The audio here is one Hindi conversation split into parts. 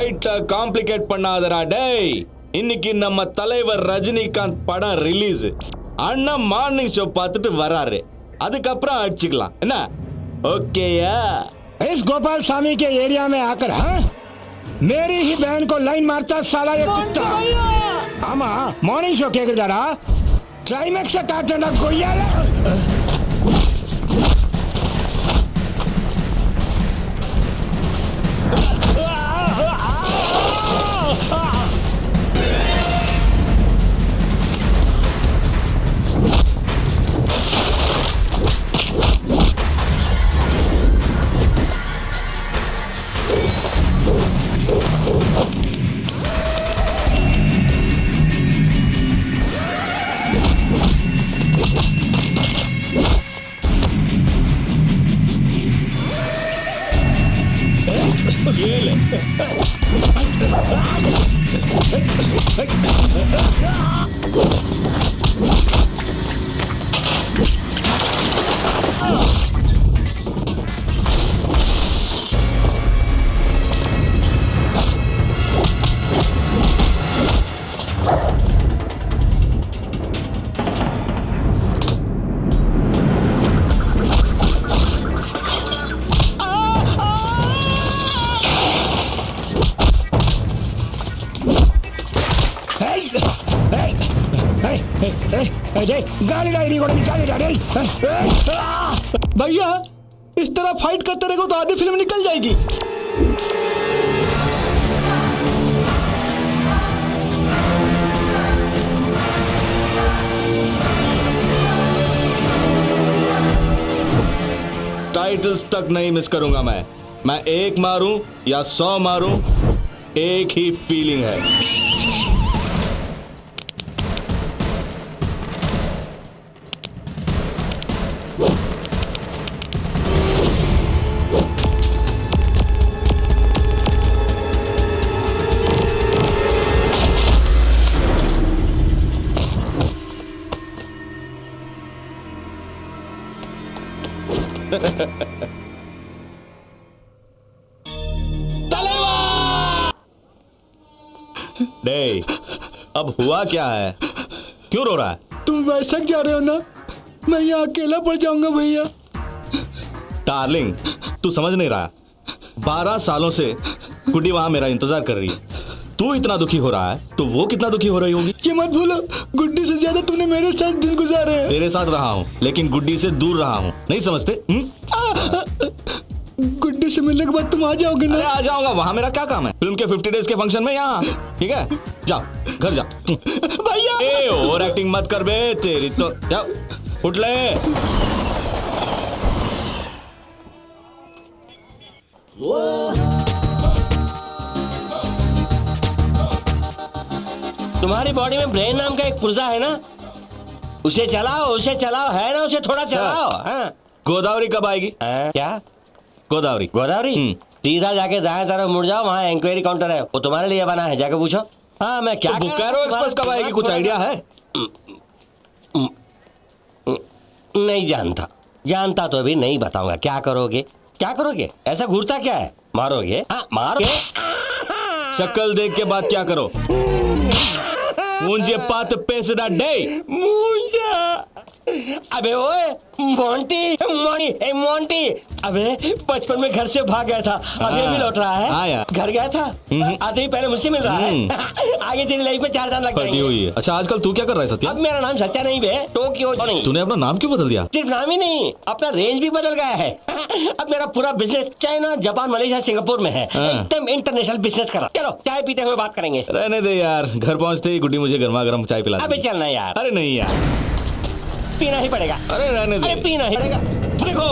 ஃபைட்ட காம்ப்ளிகேட் பண்ணாதடா டேய். இன்னைக்கு நம்ம தலைவர் ரஜினிகாந்த் படம் ரிலீஸ். அண்ணா மார்னிங் ஷோ பார்த்துட்டு வராரு. அதுக்கப்புறம் அடிச்சுக்கலாம் என்ன? ओकेया? इस गोपाल स्वामी के एरिया में आकर मेरी ही बहन को लाइन मारता साला ये कुत्ता। आमा मॉर्निंग शो के जरा क्लाइमैक्स से काटना कोई भैया इस तरह फाइट करते रहेगा तो आधी फिल्म निकल जाएगी। टाइटल्स तक नहीं मिस करूंगा मैं एक मारूं या 100 मारूं, एक ही फीलिंग है। डे, अब हुआ क्या है? क्यों रो रहा है? तुम वैसे जा रहे हो ना, मैं यहाँ अकेला पड़ जाऊंगा भैया। डार्लिंग, तू समझ नहीं रहा। 12 सालों से गुड्डी वहां मेरा इंतजार कर रही है। तू इतना दुखी हो रहा है तो वो कितना दुखी हो रही होगी। ये मत भूलो, गुड्डी से ज्यादा तुमने मेरे साथ दिन गुजारे हैं। तेरे साथ रहा हूँ लेकिन गुड्डी से दूर रहा हूँ, नहीं समझते? गुड्डी से मिलने के बाद तुम आ जाओगे ना? अरे आ जाऊंगा, वहाँ मेरा क्या काम है? फिल्म के 50 डेज के फंक्शन में यहाँ, ठीक है? जाओ घर जा। भैया ए ओवर एक्टिंग मत कर बे, तेरी तो जाओ उठ ले। तुम्हारी बॉडी में ब्रेन नाम का एक पुर्जा है ना, उसे चलाओ है ना, उसे थोड़ा चलाओ। गोदावरी कब आएगी? क्या गोदावरी? सीधा जाके दाएं तरफ मुड़ जाओ, वहाँ इंक्वायरी काउंटर है, वो तुम्हारे लिए बना है, जाके पूछो। हाँ मैं क्या तो बोकारो एक्सप्रेस कब आएगी, कुछ आइडिया है? नहीं जानता तो अभी नहीं बताऊंगा। क्या करोगे? ऐसा घूरता क्या है? मारोगे? हाँ मारोगे। शक्ल देख के बात क्या करो? मुझे पात पेसदा डे। अबे ओए मोंटी, अबे बचपन में घर से भाग गया था, अभी अभी लौट रहा है। घर गया था, आते ही पहले मुझसे मिल रहा है। आगे तेरी लाइफ में 4 साल लग जाएंगे। हुई है। अच्छा आजकल तू क्या कर रहा है सत्या? अब मेरा नाम सत्या नहीं बे, टोक्यो नहीं। तूने अपना नाम क्यों बदल दिया? सिर्फ नाम ही नहीं, अपना रेंज भी बदल गया है। अब मेरा पूरा business China, Japan, Malaysia, Singapore में है। एकदम इंटरनेशनल बिजनेस कर रहा। चलो चाय पीते हुए बात करेंगे। रहने दे यार, घर पहुँचते ही गुड्डी मुझे गर्मा गर्म चाय पिला। अबे चलना यार। अरे नहीं यार, पीना ही पड़ेगा। अरे रहने दे। अरे पीना ही पड़ेगा। देखो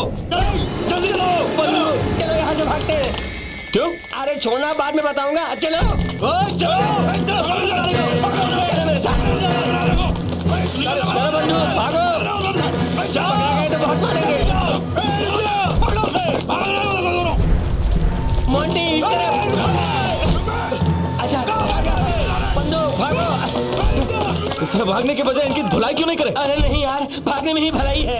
जल्दी चलो यहाँ से भागते हैं। क्यों? अरे छोड़ना बाद में बताऊंगा। चलो बंधु भागो, तो बहुत मारेंगे। मोंटी अच्छा बंधु भागो। इस तरह भागने के बजाय इनकी धुलाई क्यों नहीं करे? अरे नहीं यार, भागने में ही भलाई है।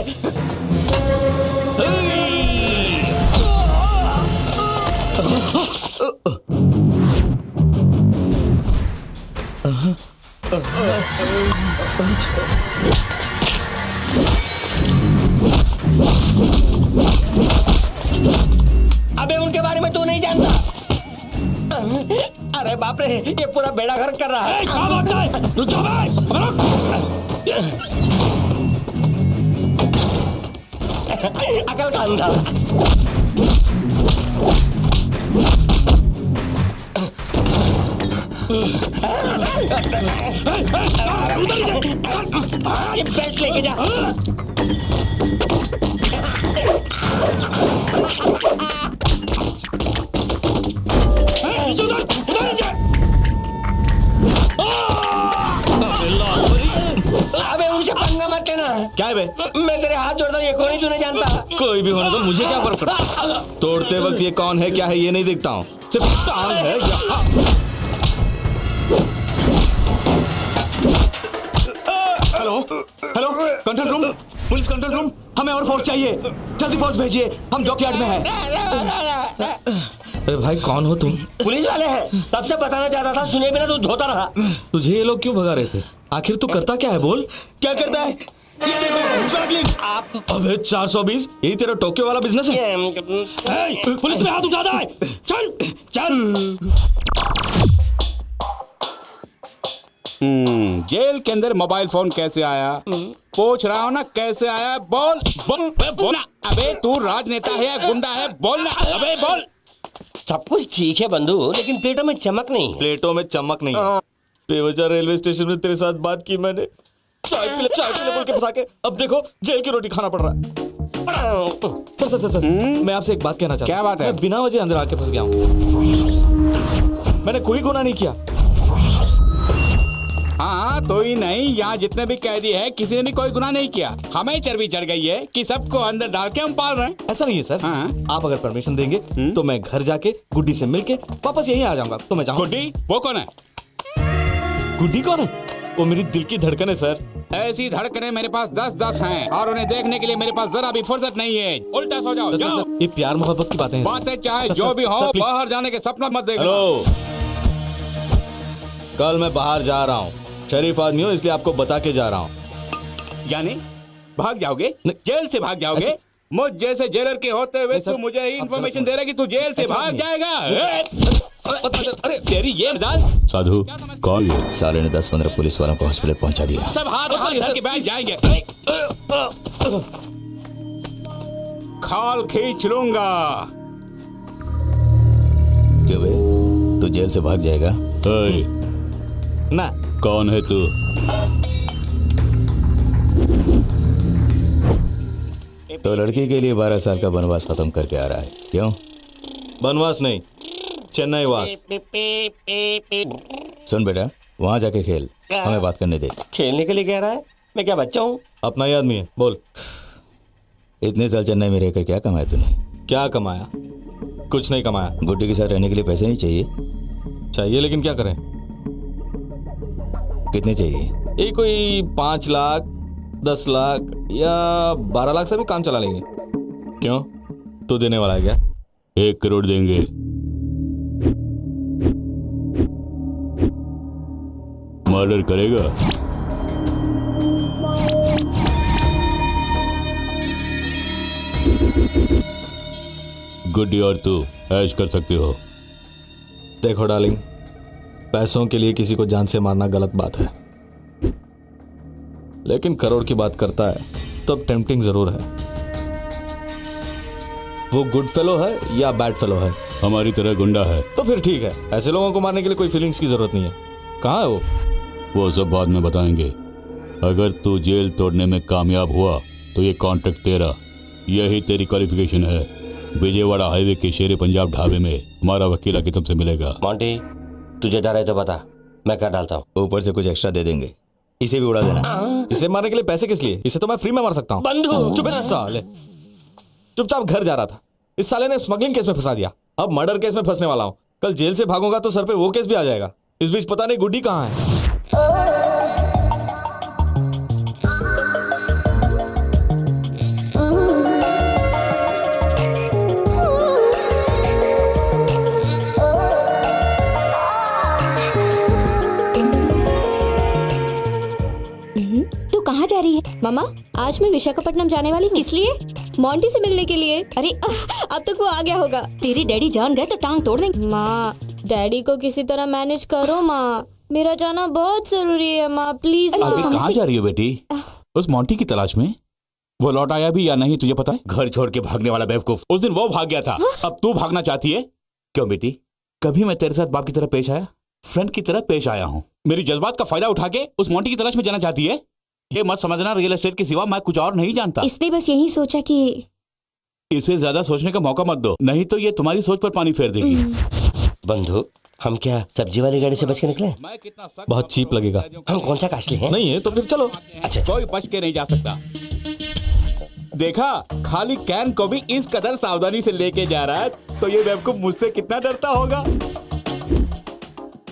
अबे उनके बारे में तू नहीं जानता। अरे बाप रे, ये पूरा बेड़ा गर्क कर रहा है। क्या बात है? रुक जा बे, अकल का अंधा। ये बेल्ट लेके जा। अबे उनसे पंगा मत लेना। क्या है बे? मैं तेरे हाथ जोड़ता हूँ, ये कौन है तू नहीं जानता। कोई भी होने दो, मुझे क्या फर्क पड़ता। तोड़ते वक्त ये कौन है क्या है ये नहीं देखता हूँ, सिर्फ टांग है यहाँ। Hello hello, control room, police control room, हमें और फोर्स चाहिए, जल्दी फोर्स भेजिए, हम डॉकयार्ड में हैं। अरे भाई कौन हो तुम? पुलिस वाले हैं, तब से बताना चाहता था, सुने बिना तू धोता रहा। तुझे ये लोग क्यों भगा रहे थे? आखिर तू करता क्या है बोल? क्या करता है? ये देखो स्मगलिंग। आप अबे 420, यही तेरा टोक्यो वाला बिजनेस है? पुलिस में हाथ उठाता है। चल चल। जेल के अंदर मोबाइल फोन कैसे आया? पूछ रहा हूँ ना, कैसे आया? बोल बोल बोल। अबे तू राजनेता है या गुंडा है? बोल ना, अबे बोल। सब कुछ ठीक है बंधु, लेकिन प्लेटों में चमक नहीं है। प्लेटों में चमक नहीं है। बेवजह रेलवे स्टेशन में तेरे साथ बात की मैंने, चाय पीले बोल के फंसा के, अब देखो जेल की रोटी खाना पड़ रहा है। सर मैं आपसे एक बात कहना चाहता हूँ। क्या बात है? मैं बिना वजह अंदर आके फंस गया हूँ। मैंने कोई गुनाह नहीं किया। हाँ तो ही नहीं, यहाँ जितने भी कैदी है किसी ने भी कोई गुनाह नहीं किया। हमें चर्बी चढ़ गई है कि सबको अंदर डाल के हम पाल रहे हैं। ऐसा नहीं है सर। हाँ। आप अगर परमिशन देंगे तो मैं घर जाके गुड्डी से मिलके वापस यहीं आ जाऊंगा। तो मैं जाऊंगा। गुड्डी वो कौन है? गुड्डी कौन है? वो मेरी दिल की धड़कन है सर। ऐसी धड़कनें मेरे पास 10-10 हैं और उन्हें देखने के लिए मेरे पास जरा भी फुर्सत नहीं है। उल्टा सो जाओ। जाओ। सर, ये प्यार मोहब्बत की बातें हैं। बातें चाहे सर, जो सर, भी हो, सर, प्लीज। बाहर जाने के सपना मत देखना। हेलो, कल मैं बाहर जा रहा हूँ, शरीफ आदमी हूँ इसलिए आपको बता के जा रहा हूँ। यानी भाग जाओगे? जेल से भाग जाओगे? ऐसे- मुझ जैसे जेलर के होते हुए नहीं, सर, तू मुझे ही आप इन्फॉर्मेशन गलत दे रहा है कि तू जेल से ऐसा भाग नहीं जाएगा। अरे तेरी ये मजाल। साधु कौन ये? साले ने 10-15 पुलिस वालों को हॉस्पिटल पहुंचा दिया। सब हाथ हाथ धर के बैठ जाएंगे। खाल खींच लूंगा। क्यों बे, तू जेल से भाग जाएगा? ओए, ना कौन है तू? तो लड़की के लिए 12 साल का वनवास खत्म करके आ रहा है, क्यों? बनवास नहीं, चेन्नई वास। सुन बेटा, वहां जाके खेल, हमें बात करने दे। खेलने के लिए कह रहा है? मैं क्या बच्चा हूँ? अपना ही आदमी है, बोल। इतने साल चेन्नई में रहकर क्या कमाया तूने? क्या कमाया? कुछ नहीं कमाया। गुड्डी के साथ रहने के लिए पैसे नहीं चाहिए? चाहिए, लेकिन क्या करें? कितने चाहिए? ये कोई 5 लाख, 10 लाख या 12 लाख से भी काम चला लेंगे। क्यों, तू देने वाला है क्या? 1 करोड़ देंगे। मर्डर करेगा? गुड्डी और तू ऐश कर सकते हो। देखो डार्लिंग, पैसों के लिए किसी को जान से मारना गलत बात है, लेकिन करोड़ की बात करता है तब टेम्पटिंग जरूर है। वो गुड फेलो है या बैड फेलो है? हमारी तरह गुंडा है। तो फिर ठीक है, ऐसे लोगों को मारने के लिए कोई फीलिंग्स की जरूरत नहीं है। कहाँ है वो? वो सब बाद में बताएंगे। अगर तू जेल तोड़ने में कामयाब हुआ तो ये कॉन्ट्रैक्ट तेरा, यही तेरी क्वालिफिकेशन है। विजयवाड़ा हाईवे के शेरे पंजाब ढाबे में हमारा वकील आके तुमसे मिलेगा। मोंटी, तुझे डर है तो बता, मैं कर डालता हूँ। ऊपर से कुछ एक्स्ट्रा दे देंगे, इसे भी उड़ा देना। इसे मारने के लिए पैसे किस लिए? इसे तो मैं फ्री में मार सकता हूँ। बंधु चुप है साले। चुपचाप घर जा रहा था, इस साले ने स्मगलिंग केस में फंसा दिया। अब मर्डर केस में फंसने वाला हूँ। कल जेल से भागूंगा तो सर पे वो केस भी आ जाएगा। इस बीच पता नहीं गुड्डी कहाँ है। मामा, आज मैं विशाखापट्टनम जाने वाली हूँ। किस लिए? मोंटी से मिलने के लिए। अरे अब तक वो आ गया होगा। तेरे डैडी जान गए तो टांग तोड़ देंगे। माँ, डैडी को किसी तरह मैनेज करो माँ, मेरा जाना बहुत जरूरी है माँ, प्लीज। आगे कहाँ जा रही हो बेटी? उस मोंटी की तलाश में? वो लौट आया भी या नहीं तुझे पता है? घर छोड़ के भागने वाला बेवकूफ, उस दिन वो भाग गया था, अब तू भागना चाहती है? क्यों बेटी, कभी मैं तेरे साथ बाप की तरह पेश आया? फ्रेंड की तरह पेश आया हूँ। मेरी जज्बात का फायदा उठा के उस मोंटी की तलाश में जाना चाहती है? ये मत समझना रियल एस्टेट के सिवा मैं कुछ और नहीं जानता। इसने बस यही सोचा कि इसे ज्यादा सोचने का मौका मत दो, नहीं तो ये तुम्हारी सोच पर पानी फेर देगी। बंधु, हम क्या सब्जी वाली गाड़ी से बच के निकले? बहुत चीप लगेगा। हम कौन सा कास्टली हैं? नहीं है तो फिर चलो। अच्छा, कोई बच के नहीं जा सकता। देखा, खाली कैन को भी इस कदर सावधानी से लेके जा रहा है, तो ये बेवकूफ मुझसे कितना डरता होगा।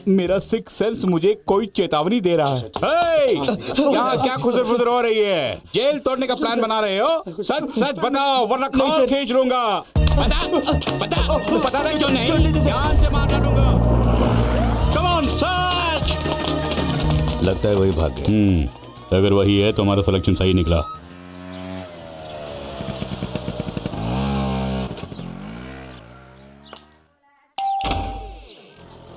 मेरा सिक्स सेंस मुझे कोई चेतावनी दे रहा है। यहाँ क्या खुसर फुसर हो रही है? जेल तोड़ने का प्लान बना रहे हो? सच सच बताओ वरना कॉल खींच लूंगा। पता नहीं क्यों नहीं? जान से मार डालूंगा। Come on, सच। लगता है वही भाग गया। अगर वही है तो हमारा सिलेक्शन सही निकला।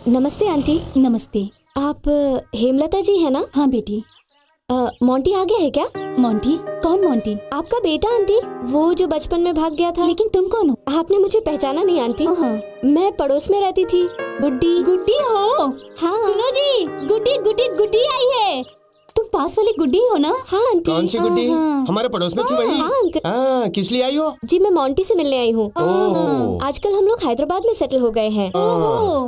नमस्ते आंटी। नमस्ते। आप हेमलता जी है ना? हाँ बेटी। मोंटी आ गया है क्या? मोंटी? कौन मोंटी? आपका बेटा आंटी, वो जो बचपन में भाग गया था। लेकिन तुम कौन हो? आपने मुझे पहचाना नहीं आंटी? हाँ। मैं पड़ोस में रहती थी। गुड्डी। गुड्डी हो? हाँ। सुनो जी, गुड्डी गुड्डी गुड्डी आई है। तुम पास वाली गुड्डी हो ना? हाँ आंटी। कौन सी गुड्डी? हमारे पड़ोस में थी वही? हाँ अंकल। हाँ, किस लिए आई हो? जी मैं मोंटी से मिलने आई हूँ। आजकल हम लोग हैदराबाद में सेटल हो गए हैं।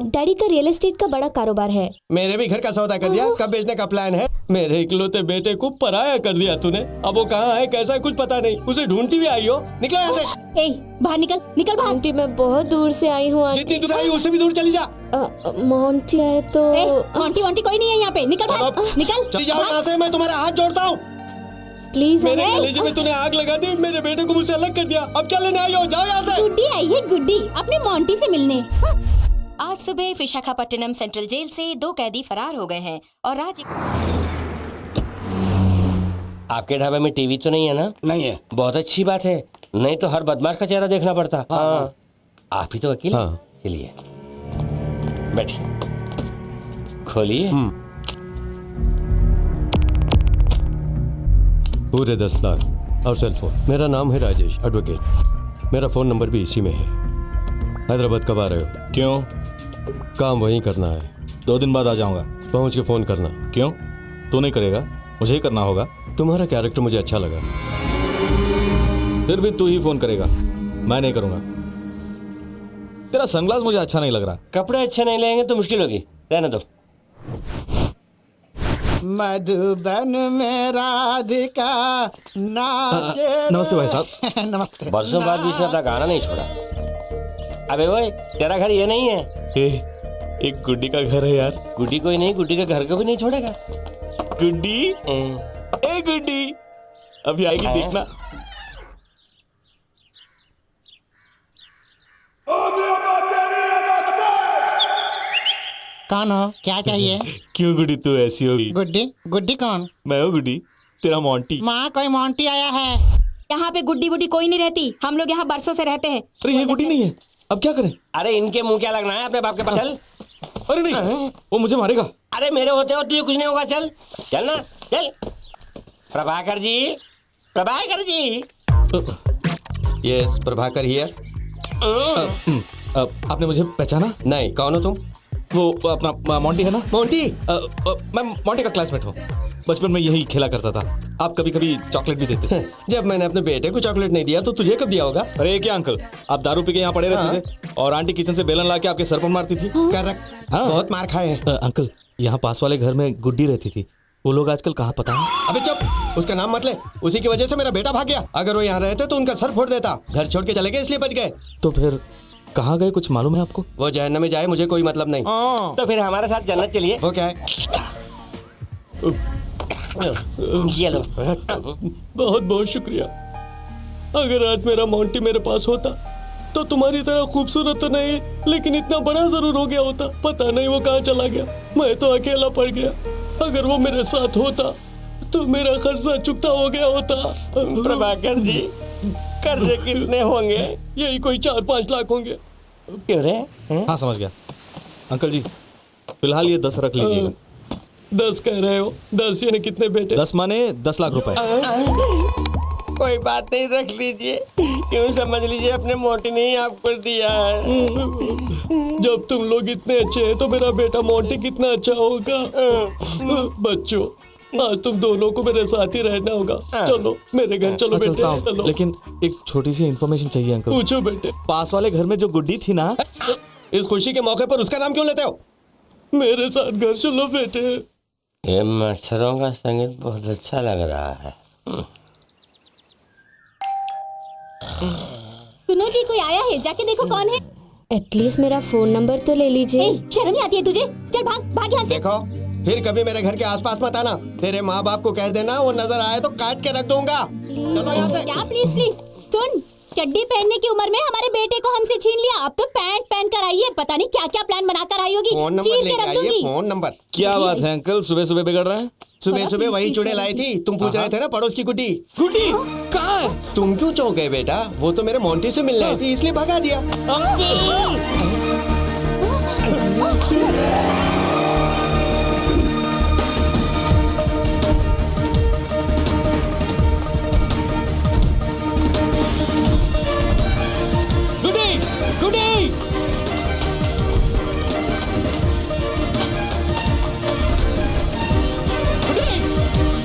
डैडी का रियल एस्टेट का बड़ा कारोबार है। मेरे भी घर का सौदा कर दिया। कब बेचने का प्लान है? मेरे इकलौते बेटे को पराया कर दिया तूने। अब वो कहाँ है कैसा कुछ पता नहीं। उसे ढूंढती भी आई हो। निकलो यहाँ से। ए, बाहर निकल, निकल बाहर। आंटी मैं बहुत दूर से आई हूँ। जितनी दूर आई उससे भी दूर चली जा। मोंटी आए तो। मोंटी वोंटी कोई नहीं है यहाँ पे। निकल बाहर, निकल। चली जाओ यहाँ से, मैं तुम्हारा हाथ जोड़ता हूँ। प्लीज। मेरे कलेजे में तूने आग लगा दी, मेरे बेटे को मुझसे अलग कर दिया। अब क्या लेने आई हो? जाओ यहाँ से। गुड्डी आई है, गुड्डी अपने मोंटी से मिलने। आज सुबह विशाखापट्टनम सेंट्रल जेल से 2 कैदी फरार हो गए हैं और आज आपके ढाबे में टीवी तो नहीं है ना? नहीं है। बहुत अच्छी बात है, नहीं तो हर बदमाश का चेहरा देखना पड़ता। हाँ। आप ही तो वकील? हाँ। चलिए बैठिए, खोलिए। पूरे 10 लाख और सेल फोन। मेरा नाम है राजेश, एडवोकेट। मेरा फोन नंबर भी इसी में है। हैदराबाद कब आ रहे हो? क्यों? काम वहीं करना है। 2 दिन बाद आ जाऊंगा। पहुंच के फोन करना। क्यों? तू नहीं करेगा, मुझे ही करना होगा। तुम्हारा कैरेक्टर मुझे अच्छा लगा। फिर भी तू ही फोन करेगा, मैं नहीं करूंगा। तेरा सनग्लास मुझे अच्छा नहीं लग रहा। कपड़े अच्छे नहीं लेंगे तो मुश्किल होगी, रहने दो। मधुबन में राधिका नाचे। नमस्ते भाई साहब। नमस्ते। बरसों बाद भी इसने अपना गाना नहीं छोड़ा। अबे वो तेरा घर ये नहीं है? एक गुड्डी का घर है यार। गुड्डी कोई नहीं, गुड्डी का घर को भी नहीं छोड़ेगा। गुड्डी, ए गुड्डी, अभी आएगी देखना। कौन हो? क्या चाहिए? क्यों गुड्डी तू ऐसी होगी? गुड्डी? गुड्डी कौन? मैं हूँ गुड्डी, तेरा मोंटी। माँ, कोई मोंटी आया है? यहाँ पे गुड्डी गुड्डी कोई नहीं रहती। हम लोग यहाँ बरसों से रहते हैं। अरे ये गुड्डी नहीं है, अब क्या करें? अरे इनके मुंह क्या लगना है अपने बाप के पास। चल। अरे नहीं, वो मुझे मारेगा। अरे मेरे होते हो तुझे कुछ नहीं होगा। चल चल ना, चल। प्रभाकर जी, प्रभाकर जी। Yes, Prabhakar here. आपने मुझे पहचाना? नहीं, कौन हो तुम? वो अपना मोंटी है ना? मोंटी? मैं मोंटी का क्लासमेट हूँ। बचपन में यही खेला करता था। आप कभी कभी चॉकलेट भी देते। जब मैंने अपने बेटे को चॉकलेट नहीं दिया तो तुझे कब दिया होगा? अरे क्या अंकल, आप दारू पी के यहाँ पड़े रहते थे और आंटी किचन से बेलन ला के आपके सर पर मारती थी। करेक्ट। हाँ, बहुत मार खाए हैं। अंकल, यहाँ पास वाले घर में गुड्डी रहती थी, वो लोग आजकल कहाँ पता है? अबे चुप, उसका नाम मत ले। उसी की वजह से मेरा बेटा भाग गया। अगर वो यहाँ रहते तो उनका सर फोड़ देता। घर छोड़ के चले गए इसलिए बच गए। तो फिर कहाँ गए, कुछ मालूम है आपको? वो जहन्नम में जाए, मुझे कोई मतलब नहीं। तो फिर हमारे साथ जन्नत चलिए। वो क्या है? ये लो। बहुत बहुत शुक्रिया। अगर आज मेरा मोंटी मेरे पास होता तो तुम्हारी तरह खूबसूरत तो नहीं, लेकिन इतना बड़ा जरूर हो गया होता। पता नहीं वो कहाँ चला गया। मैं तो अकेला पड़ गया। अगर वो मेरे साथ होता तो मेरा खर्चा चुकता हो गया होता। प्रभाकर जी, कर्जे कितने होंगे? यही कोई 4-5 लाख होंगे। क्यों रे? हाँ समझ गया। अंकल जी फिलहाल ये 10 रख लीजिएगा। 10 कह रहे हो? 10 यानी कितने बेटे? 10 माने 10 लाख रुपए। कोई बात नहीं, रख लीजिए। क्यों समझ लीजिए अपने मोटी ने ही आपको दिया है। जब तुम लोग इतने अच्छे हैं तो मेरा बेटा मोंटी कितना अच्छा होगा। बच्चों, आज तुम दोनों को मेरे साथ ही रहना होगा। चलो मेरे घर चलो बेटे, चलो। लेकिन एक छोटी सी इन्फॉर्मेशन चाहिए अंकल। पूछो बेटे। पास वाले घर में जो गुड्डी थी ना, इस खुशी के मौके पर उसका नाम क्यों लेते हो? मेरे साथ घर चलो बेटे। ये मच्छरों का संगीत बहुत अच्छा लग रहा है। सुनो जी, कोई आया है, जाके देखो कौन है। एटलीस्ट मेरा फोन नंबर तो ले लीजिए। शर्म नहीं आती है तुझे? चल भाग भाग यहाँ से। देखो फिर कभी मेरे घर के आसपास मत आना। तेरे माँ बाप को कह देना, वो नजर आए तो काट के रख दूंगा। चलो यहाँ से। क्या प्लीज प्लीज सुन, चड्डी पहनने की उम्र में हमारे बेटे को हमसे छीन लिया। अब तो पैंट पहन कर आई है, पता नहीं क्या क्या प्लान बनाकर आई होगी। फोन नंबर चीर के लेके रख आइए, दूंगी। Phone number. क्या बात है अंकल, सुबह सुबह बिगड़ रहे हैं? सुबह सुबह वही चूड़े लाई थी, तुम पूछ रहे थे ना पड़ोस की गुड्डी। गुड्डी कहाँ है? तुम क्यों चौंक गए बेटा? वो तो मेरे मोंटी से मिलने आई थी, इसलिए भगा दिया। गुड्डी गुड्डी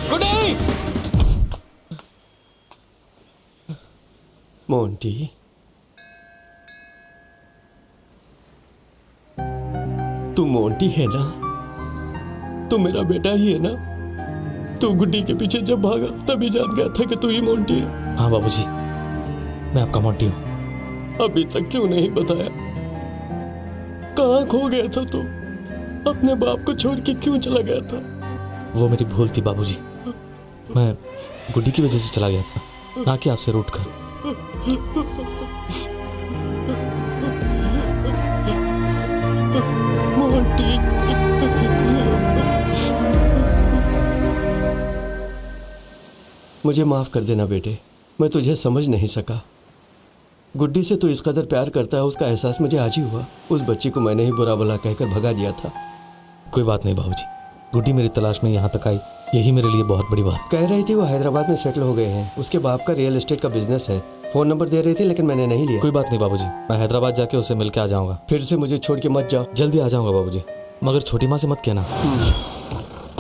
गुड्डी। मोंटी, तू मोंटी है ना? तू मेरा बेटा ही है ना? तू गुड्डी के पीछे जब भागा तभी जान गया था कि तू ही मोंटी है। हाँ बाबूजी, मैं आपका मोंटी हूँ। अभी तक क्यों नहीं बताया? कहाँ खो गया था तू? अपने बाप को छोड़ के क्यों चला गया था? वो मेरी भूल थी बाबूजी। मैं गुड्डी की वजह से चला गया था, ना कि आपसे रूठ कर। मोंटी, मुझे माफ कर देना बेटे, मैं तुझे समझ नहीं सका। गुड्डी से तू इस कदर प्यार करता है, उसका एहसास मुझे आज ही हुआ। उस बच्ची को मैंने ही बुरा भला कहकर भगा दिया था। कोई बात नहीं बाबूजी, गुड्डी मेरी तलाश में यहाँ तक आई, यही मेरे लिए बहुत बड़ी बात। कह रही थी वो हैदराबाद में सेटल हो गए हैं, उसके बाप का रियल एस्टेट का बिजनेस है। फोन नंबर दे रही थी लेकिन मैंने नहीं लिया। कोई बात नहीं बाबूजी, मैं हैदराबाद जाके उससे मिल के आ जाऊंगा। फिर से मुझे छोड़ के मत जाओ। जल्दी आ जाऊंगा बाबूजी, मगर छोटी माँ से मत कहना।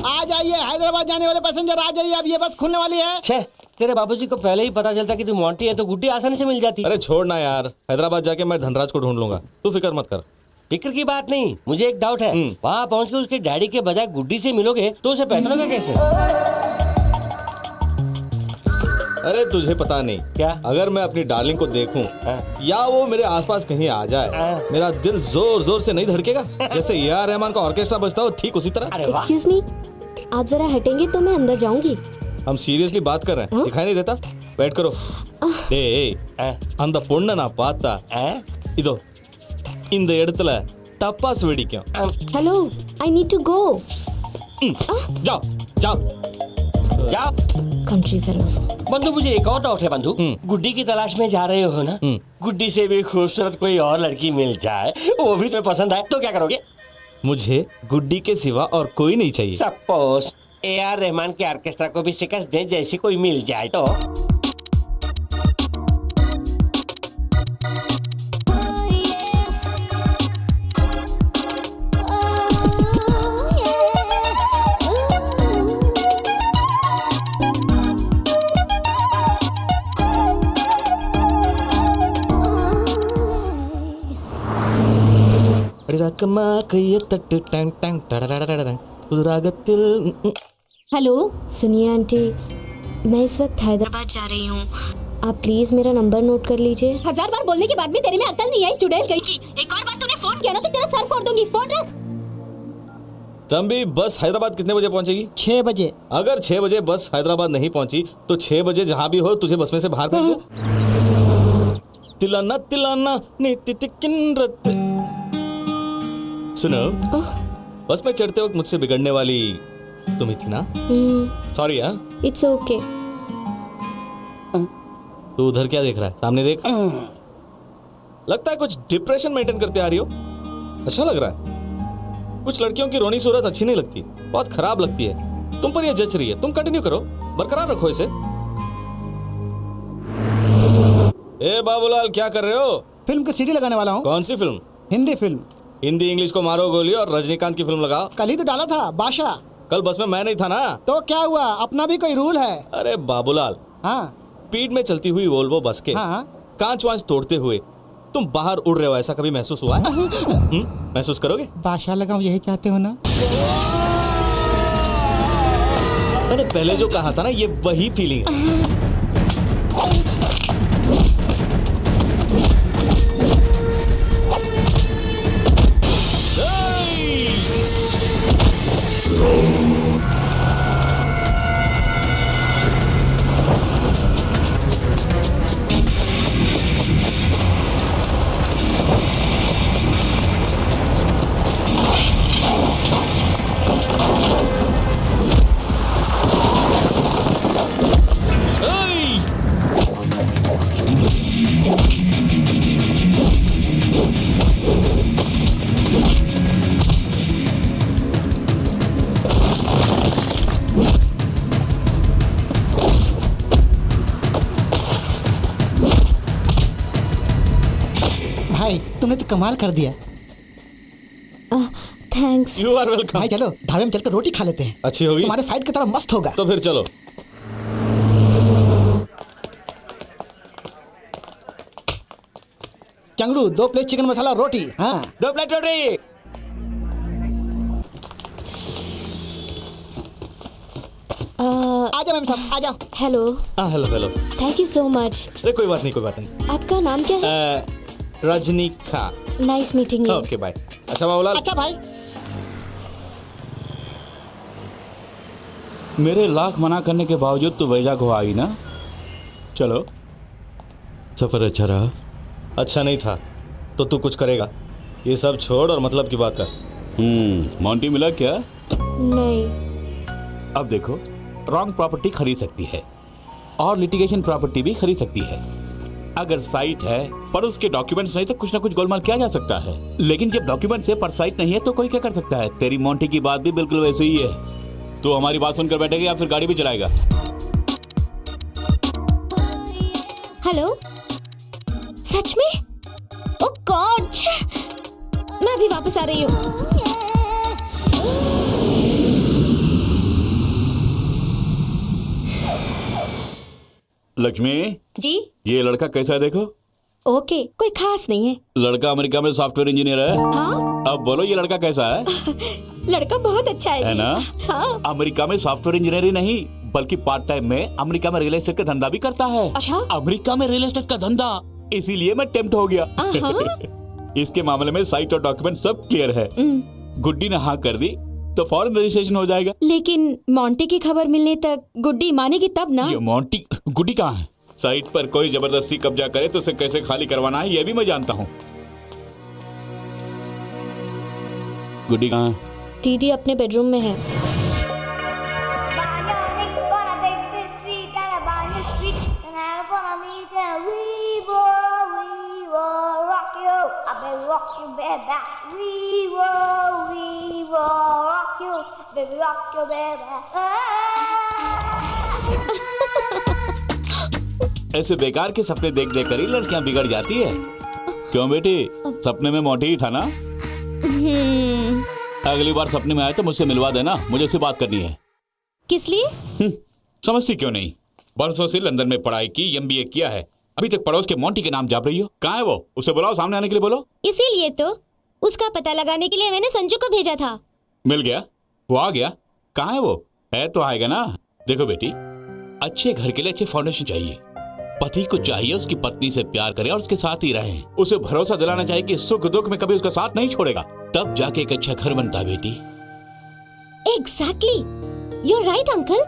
आ जाइए, हैदराबाद जाने वाले पैसेंजर आ जाइए, अब ये बस खुलने वाली है। छे, तेरे बाबूजी को पहले ही पता चलता कि तू मोंटी है तो गुड्डी आसानी से मिल जाती। अरे छोड़ना यार, हैदराबाद जाके मैं धनराज को ढूंढ लूंगा, तू फिक्र मत कर। फिक्र की बात नहीं, मुझे एक डाउट है। वहाँ पहुँच के उसके डैडी के बजाय गुड्डी से मिलोगे तो उसे पहचानोगे कैसे? अरे तुझे पता नहीं क्या? अगर मैं अपनी डार्लिंग को देखूं या वो मेरे आसपास कहीं आ जाए, मेरा दिल जोर जोर से नहीं धड़केगा? जैसे ए.आर. रहमान का ऑर्केस्ट्रा बजता हो, ठीक उसी तरह। एक्सक्यूज मी, आप जरा हटेंगे तो मैं अंदर जाऊंगी। हम सीरियसली बात कर रहे हैं, दिखाई नहीं देता? वेट करो। அந்த பொண்ணை நான் பார்த்தா இதோ இந்த இடத்துல டப்பாஸ் வெடிக்கும். Hello, I need to go. जाओ जाओ जाओ। Country fellows. बंधु, मुझे एक और डाउट है बंधु। गुड्डी की तलाश में जा रहे हो ना? गुड्डी से भी खूबसूरत कोई और लड़की मिल जाए, वो भी तुम्हें पसंद आए, तो क्या करोगे? मुझे गुड्डी के सिवा और कोई नहीं चाहिए। Suppose AR. रहमान के ऑर्केस्ट्रा को भी शिकस्त दे जैसी कोई मिल जाए तो? हेलो, सुनिए आंटी, मैं इस वक्त हैदराबाद जा रही हूँ, आप प्लीज मेरा नंबर नोट कर लीजिए। 1000 बार बोलने के बाद भी तेरे में अक्ल नहीं आई, चुड़ैल कहीं की। एक और बार तूने फोन किया ना तो तेरा सर फोड़ दूंगी। फोन रख। तंबी, बस हैदराबाद कितने बजे पहुंचेगी? 6 बजे। अगर 6 बजे बस हैदराबाद नहीं पहुंची तो 6 बजे जहाँ भी हो तुझे बस में से बाहर भेज दो। तिलाना तिलाना सुनो, बस में चढ़ते वक्त मुझसे बिगड़ने वाली तुम ही थी ना? सॉरी यार। It's okay. तू उधर क्या देख रहा है? सामने देख। लगता है कुछ डिप्रेशन मेंटेन करते आ रही हो। अच्छा लग रहा है। कुछ लड़कियों की रोनी सूरत अच्छी नहीं लगती, बहुत खराब लगती है। तुम पर ये जच रही है, तुम कंटिन्यू करो, बरकरार रखो इसे। ए बाबूलाल, क्या कर रहे हो? फिल्म की सीडी लगाने वाला हूँ। कौन सी film? Hindi film. Hindi English को मारो गोली और रजनीकांत की फिल्म लगाओ। कल ही तो डाला था बादशाह। कल बस में मैं नहीं था ना। तो क्या हुआ, अपना भी कोई रूल है। अरे बाबूलाल, हाँ, स्पीड में चलती हुई वोल्वो बस के कांच वांच तोड़ते हुए तुम बाहर उड़ रहे हो, ऐसा कभी महसूस हुआ है? महसूस करोगे? बादशाह लगाऊं यही चाहते हो ना? मैंने पहले जो कहा था ना, ये वही फीलिंग है। तुमने तो कमाल कर दिया। थैंक्स। You are welcome. भाई चलो ढाबे में चलकर रोटी खा लेते हैं। अच्छी होगी। तुम्हारे फाइट की तरह मस्त होगा। तो फिर चलो। चंगड़ू 2 प्लेट चिकन मसाला रोटी। हाँ 2 प्लेट रोटी। आ जाओ मैम साहब, आ जाओ। Hello. Hello hello. Thank you so much. अरे कोई बात नहीं, कोई बात नहीं। आपका नाम क्या है? Rajinikanth. Nice meeting you. Okay bye. अच्छा बाबूलाल। अच्छा भाई। मेरे लाख मना करने के बावजूद तू वैजाग हो आई ना? चलो। सफर अच्छा रहा? अच्छा नहीं था तो तू कुछ करेगा? ये सब छोड़ और मतलब की बात कर। मोंटी मिला क्या? नहीं। अब देखो, रॉन्ग प्रॉपर्टी खरीद सकती है और लिटिगेशन प्रॉपर्टी भी खरीद सकती है। अगर साइट है पर उसके डॉक्यूमेंट्स नहीं तो कुछ ना कुछ गोलमाल किया जा सकता है। लेकिन जब डॉक्यूमेंट्स है पर साइट नहीं है तो कोई क्या कर सकता है? तेरी मोंटी की बात भी बिल्कुल वैसे ही है। तू हमारी बात सुनकर बैठेगा या फिर गाड़ी भी चलाएगा? हेलो, सच में? ओह गॉड, मैं अभी वापस आ रही हूँ। लक्ष्मी जी। ये लड़का कैसा है देखो। ओके, कोई खास नहीं है। लड़का अमेरिका में सॉफ्टवेयर इंजीनियर है। हाँ? अब बोलो ये लड़का कैसा है? लड़का बहुत अच्छा है है जी। ना? हाँ। अमेरिका में सॉफ्टवेयर इंजीनियर ही नहीं बल्कि पार्ट टाइम में अमेरिका में रियल एस्टेट का धंधा भी करता है। अच्छा? अमेरिका में रियल एस्टेट का धंधा, इसीलिए मैं टेम्प्ट हो गया। इसके मामले में साइट और डॉक्यूमेंट सब क्लियर है। गुड्डी ने हाँ कर दी तो फौरन रजिस्ट्रेशन हो जाएगा। लेकिन मोंटी की खबर मिलने तक गुड्डी मानेगी तब ना। ये मोंटी गुड्डी कहाँ है? साइट पर कोई जबरदस्ती कब्जा करे तो उसे कैसे खाली करवाना है ये भी मैं जानता हूँ। गुड्डी कहाँ है? दीदी अपने बेडरूम में है। ऐसे बेकार के सपने देख देख कर ही लड़कियां बिगड़ जाती है। क्यों बेटी, सपने में मोटी ही था ना? अगली बार सपने में आए तो मुझसे मिलवा देना, मुझे उससे बात करनी है। किस लिए? समझती क्यों नहीं? बरसों से लंदन में पढ़ाई की, MBA किया है, अभी तक पड़ोस के मोंटी के नाम जाप रही हो। कहाँ है वो? उसे बुलाओ, सामने आने के लिए बोलो। इसीलिए तो उसका पता लगाने के लिए मैंने संजू को भेजा था। मिल गया? वो आ गया? कहाँ है वो? है तो आएगा ना। देखो बेटी, अच्छे घर के लिए अच्छे फाउंडेशन चाहिए। पति को चाहिए उसकी पत्नी से प्यार करे और उसके साथ ही रहे। उसे भरोसा दिलाना चाहिए कि सुख दुख में कभी उसका साथ नहीं छोड़ेगा, तब जाके एक अच्छा घर बनता है बेटी। Exactly, you're right uncle.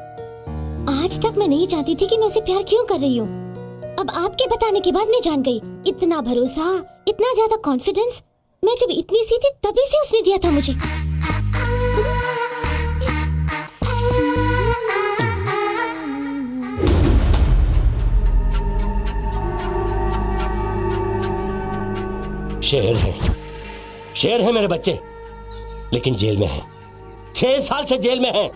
आज तक मैं नहीं जानती थी कि मैं उसे प्यार क्यों कर रही हूँ। अब आपके बताने के बाद मैं जान गई। इतना भरोसा, इतना ज्यादा कॉन्फिडेंस मैं जब इतनी सी थी तभी से उसने दिया था मुझे। शेर है मेरे बच्चे, लेकिन जेल में है। 6 साल से जेल में है।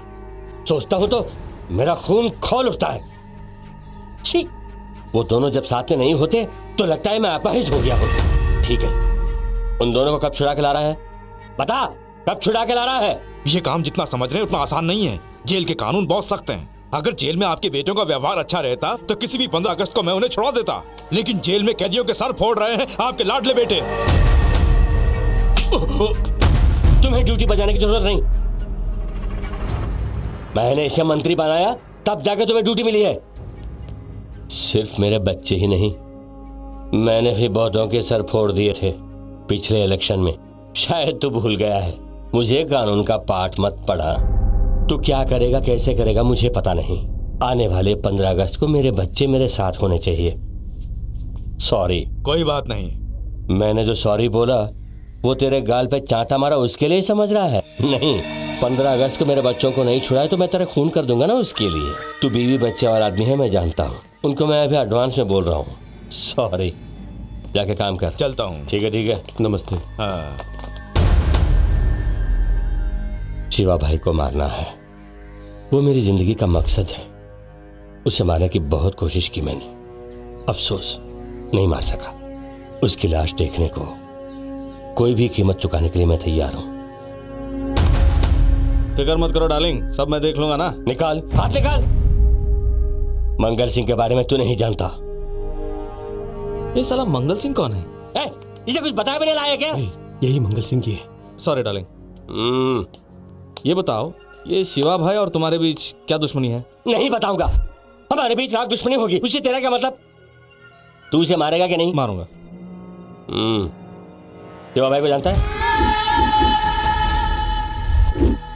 सोचता हूं तो मेरा खून खौल उठता है। छी, वो दोनों जब साथ में नहीं होते तो लगता है मैं अपाहिज हो गया हूं। ठीक है, उन दोनों को कब छुड़ा के ला रहा है? बता, कब छुड़ा के ला रहा है? ये काम जितना समझ रहे हैं उतना आसान नहीं है। जेल के कानून बहुत सख्त हैं। अगर जेल में आपके बेटों का व्यवहार अच्छा रहता तो किसी भी 15 अगस्त को मैं उन्हें छुड़ा देता, लेकिन जेल में कैदियों के सर फोड़ रहे हैं आपके लाडले बेटे। तुम्हें ड्यूटी बजाने की जरूरत नहीं। मैंने इसे मंत्री बनाया तब जाके तुम्हें ड्यूटी मिली है। सिर्फ मेरे बच्चे ही नहीं, मैंने भी बहुतों के सर फोड़ दिए थे पिछले इलेक्शन में। शायद तू भूल गया है। मुझे कानून का पाठ मत पढ़ा। तू क्या करेगा, कैसे करेगा, मुझे पता नहीं। आने वाले 15 अगस्त को मेरे बच्चे मेरे साथ होने चाहिए। सॉरी। कोई बात नहीं। मैंने जो सॉरी बोला वो तेरे गाल पे चांटा मारा उसके लिए समझ रहा है? नहीं, 15 अगस्त को मेरे बच्चों को नहीं छुड़ाए तो मैं तेरा खून कर दूंगा ना उसके लिए। तू बीवी बच्चे वाला आदमी है, मैं जानता हूँ। उनको मैं अभी एडवांस में बोल रहा हूँ। सॉरी, जाके काम कर। चलता हूँ। ठीक है, ठीक है। नमस्ते। हाँ। शिवा भाई को मारना है, वो मेरी जिंदगी का मकसद है। उसे मारने की बहुत कोशिश की मैंने, अफसोस नहीं मार सका। उसकी लाश देखने को कोई भी कीमत चुकाने के लिए मैं तैयार हूं। फिक्र मत करो डार्लिंग, सब मैं देख लूंगा ना। निकाल हाथ, निकाल। मंगल सिंह के बारे में तू नहीं जानता। ये साला मंगल सिंह कौन है? इसे कुछ बताया भी नहीं लाया क्या? यही मंगल सिंह की है। Sorry darling. ये बताओ, ये शिवा भाई और तुम्हारे बीच क्या दुश्मनी है? नहीं बताऊंगा। हमारे बीच राग दुश्मनी होगी, उससे तेरा क्या मतलब? तू उसे मारेगा कि नहीं? मारूंगा। शिवा भाई को जानता है?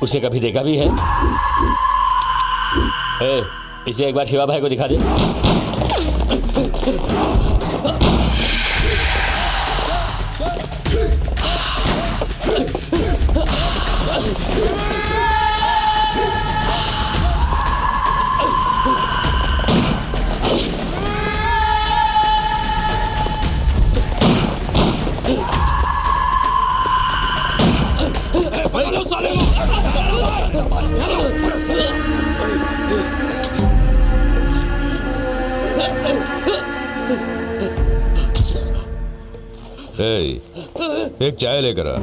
उसे कभी देखा भी है? इसे एक बार शिवा भाई को दिखा दे। एक चाय लेकर आ।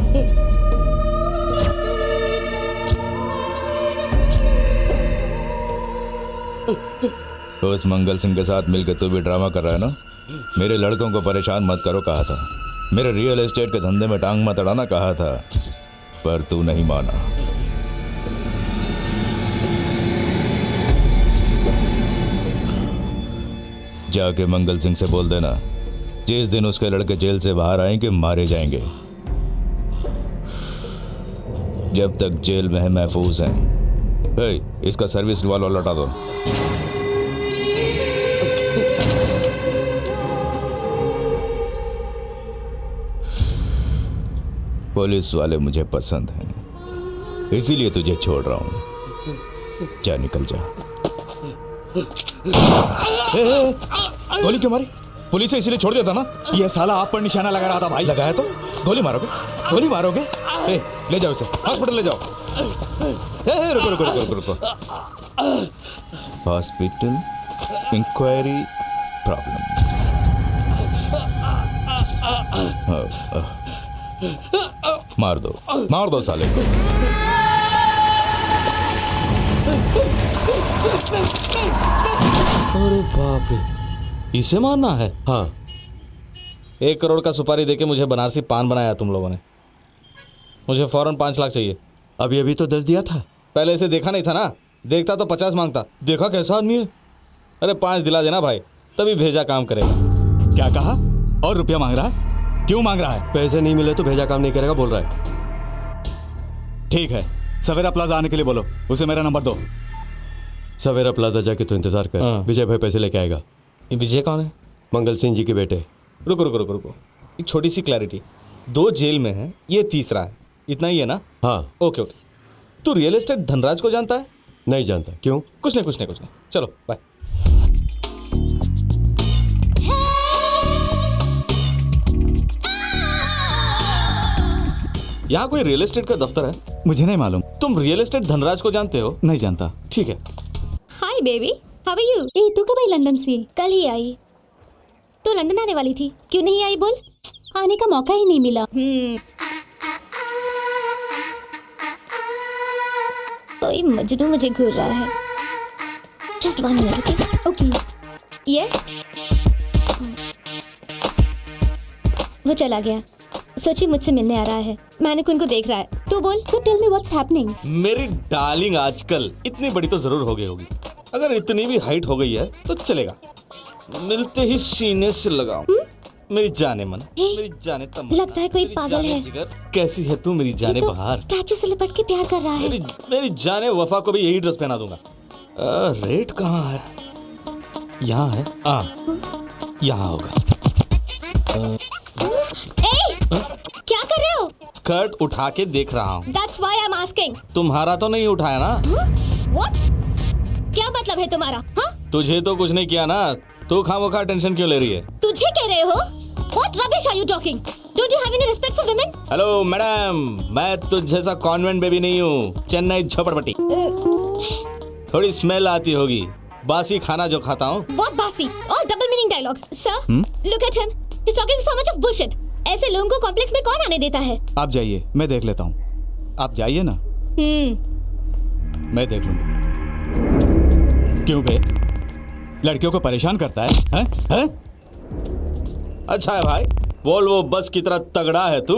उस मंगल सिंह के साथ मिलकर तू भी ड्रामा कर रहा है ना? मेरे लड़कों को परेशान मत करो कहा था, मेरे रियल एस्टेट के धंधे में टांग मत अड़ाना कहा था, पर तू नहीं माना। जाके मंगल सिंह से बोल देना जिस दिन उसके लड़के जेल से बाहर आएंगे मारे जाएंगे। जब तक जेल में है महफूज हैं। इसका सर्विस रिवॉल्वर लौटा दो। पुलिस वाले मुझे पसंद हैं, इसीलिए तुझे छोड़ रहा हूं। जा, निकल जा। गोली क्यों मारी? पुलिस से इसीलिए छोड़ देता ना। ये साला आप पर निशाना लगा रहा था भाई। लगाया तो गोली मारोगे? गोली मारोगे? ले जाओ इसे हॉस्पिटल ले जाओ। रुको रुको रुको रुको। Hospital inquiry problem. मार दो साले को। अरे बाप रे, इसे मारना है? हाँ। 1 करोड़ का सुपारी देके मुझे बनारसी पान बनाया तुम लोगों ने। मुझे फौरन 5 लाख चाहिए। अभी अभी तो 10 दिया था। पहले इसे देखा नहीं था ना, देखता तो 50 मांगता। देखा कैसा आदमी है। अरे 5 दिला देना भाई, तभी भेजा काम करेगा। क्या कहा? और रुपया मांग रहा है? क्यों मांग रहा है? पैसे नहीं मिले तो भेजा काम नहीं करेगा बोल रहा है। ठीक है, सवेरा प्लाजा आने के लिए बोलो, उसे मेरा नंबर दो। सवेरा प्लाजा जाके तो इंतजार कर। विजय भाई पैसे लेके आएगा। ये विजय कौन है? मंगल सिंह जी के बेटे। रुको रुको रुको रुको, एक छोटी सी क्लैरिटी। 2 जेल में है, ये तीसरा है, इतना ही है ना? हाँ। Okay okay. तू रियल एस्टेट धनराज को जानता है? नहीं जानता। क्यों? कुछ नहीं। चलो बाय। यहाँ कोई रियल एस्टेट का दफ्तर है? मुझे नहीं मालूम। तुम रियल एस्टेट धनराज को जानते हो? नहीं जानता। ठीक है। Hi baby, how are you? ए तू कब आई लंदन से? कल ही आई। तो लंदन आने वाली थी, क्यों नहीं आई बोल? आने का मौका ही नहीं मिला। कोई मजनू मुझे घूर रहा है। Just 1 minute. ओके। ये वो चला गया। सोची मुझसे मिलने आ रहा है। मैंने उनको देख रहा है। तू बोल। So tell me what's happening? मेरी डार्लिंग आजकल इतनी बड़ी तो जरूर हो गई होगी। अगर इतनी भी हाइट हो गई है तो चलेगा। मिलते ही सीने से लगाऊं। मेरी जाने मन, मेरी जाने तमन्ना, लगता है कोई पागल है। कैसी है तू मेरी जाने बहार? स्टैचू से लिपट के प्यार कर रहा है। मेरी जाने वफा को भी यही ड्रेस पहना दूंगा। रेट कहाँ है? यहाँ है। यहाँ होगा। क्या कर रहे हो? स्कर्ट उठा के देख रहा हूँ। That's why I'm asking. तुम्हारा तो नहीं उठाया ना? What? क्या मतलब है तुम्हारा? हाँ? तुझे तो कुछ नहीं किया ना? तू खामोखा टेंशन क्यों ले रही है? तुझे कह रहे हो? What rubbish are you talking? Don't you have any respect for women? Hello madam, मैं तुझ जैसा कॉन्वेंट बेबी नहीं हूँ। चेन्नई झोपड़पट्टी। थोड़ी स्मेल आती होगी, बासी खाना जो खाता हूँ। What बासी? और double meaning dialogue. Sir, look at him. He's talking so much of bullshit. ऐसे लोगों को कॉम्प्लेक्स में कौन आने देता है? आप जाइए, मैं देख लेता हूँ। आप जाइए ना। मैं देख लूंगा। क्यों बे? लड़कियों को परेशान करता है? हैं? अच्छा है भाई, वोल्वो बस की तरह तगड़ा है तू।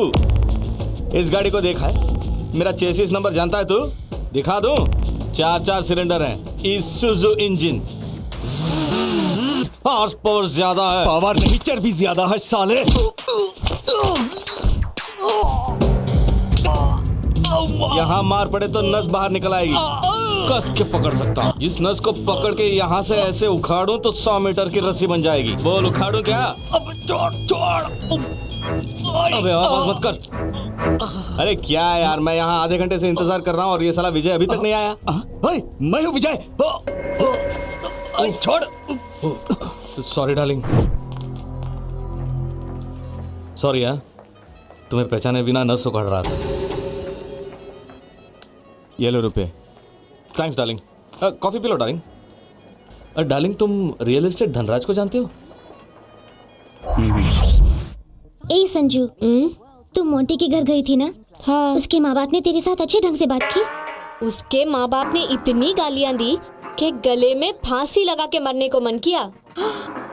इस गाड़ी को देखा है? मेरा चेसिस नंबर जानता है तू? दिखा दूं? 4 सिलेंडर हैं, इसूजू इंजन। हॉर्स पावर ज्यादा है। पावर नहीं, चर्बी ज्यादा है साले। यहाँ मार पड़े तो नस बाहर निकल आएगी। कस के पकड़ सकता हूँ। जिस नस को पकड़ के यहाँ से ऐसे उखाड़ूं तो 100 मीटर की रस्सी बन जाएगी। बोल उखाड़ूं क्या? अबे आवाज मत कर। अरे क्या है यार, मैं यहाँ आधे घंटे से इंतजार कर रहा हूँ और ये साला विजय अभी तक नहीं आया। मैं हूँ विजय। छोड़। Sorry darling. सॉरी यार, तुम्हें पहचाने बिना नस उखाड़ रहा था। ये लो रुपए। Thanks darling. Coffee P low darling. Darling, तुम रियल एस्टेट धनराज को जानते हो? ए संजू, तू मोंटी के घर गई थी ना? हाँ। उसके माँ बाप ने तेरे साथ अच्छे ढंग से बात की? उसके माँ बाप ने इतनी गालियाँ दी कि गले में फांसी लगा के मरने को मन किया।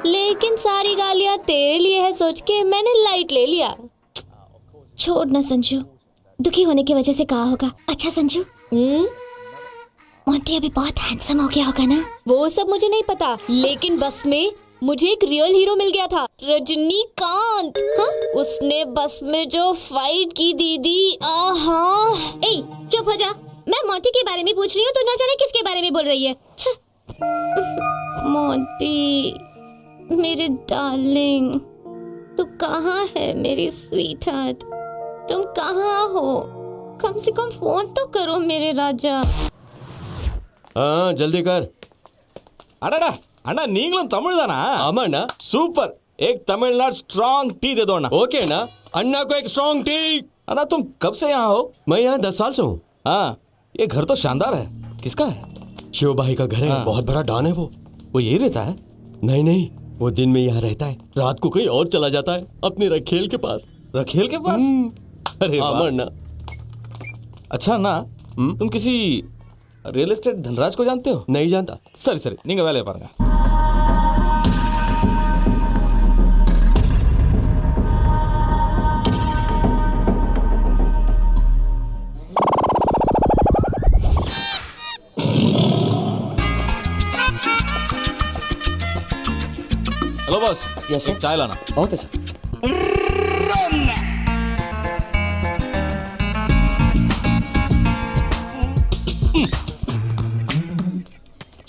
लेकिन सारी गालियाँ तेरे लिए है सोच के मैंने लाइट ले लिया। छोड़ ना संजू, दुखी होने की वजह से कहा होगा। अच्छा संजू, मोंटी अभी बहुत हैंडसम हो गया होगा ना? वो सब मुझे नहीं पता, लेकिन बस में मुझे एक रियल हीरो मिल गया था, रजनीकांत। हाँ? उसने बस में जो फाइट की दीदी, आहा। ए, चुप हो जा। मैं मोंटी के बारे में पूछ रही हूँ, तू ना जाने किसके बारे में बोल रही है। मोंटी, मेरे डार्लिंग, तू कहाँ है मेरी स्वीट हार्ट? तुम कहाँ हो? कम से कम फोन तो करो मेरे राजा। हाँ जल्दी कर। अड़ा அண்ணா நீங்களும் தமிழ் தானா? ஆமாண்ணா. சூப்பர். एक तमिलनाडु स्ट्रॉन्ग टी दे दो ना। ओके ना, अन्ना को एक स्ट्रॉन्ग टी। अन्ना तुम कब से यहाँ हो? मैं यहाँ 10 साल से हूँ। हाँ, ये घर तो शानदार है। किसका है? शिव भाई का घर है। बहुत बड़ा डॉन है वो यही रहता है? नहीं नहीं, वो दिन में यहाँ रहता है, रात को कहीं और चला जाता है, अपने रखेल के पास। रखेल के पास? अरे अन्ना। अच्छा ना, तुम किसी रियल एस्टेट धनराज को जानते हो? नहीं जानता। सरी सरी, நீங்க வேலைய பாருங்க। Hello boss. Yes sir. चाय लाना। Okay sir.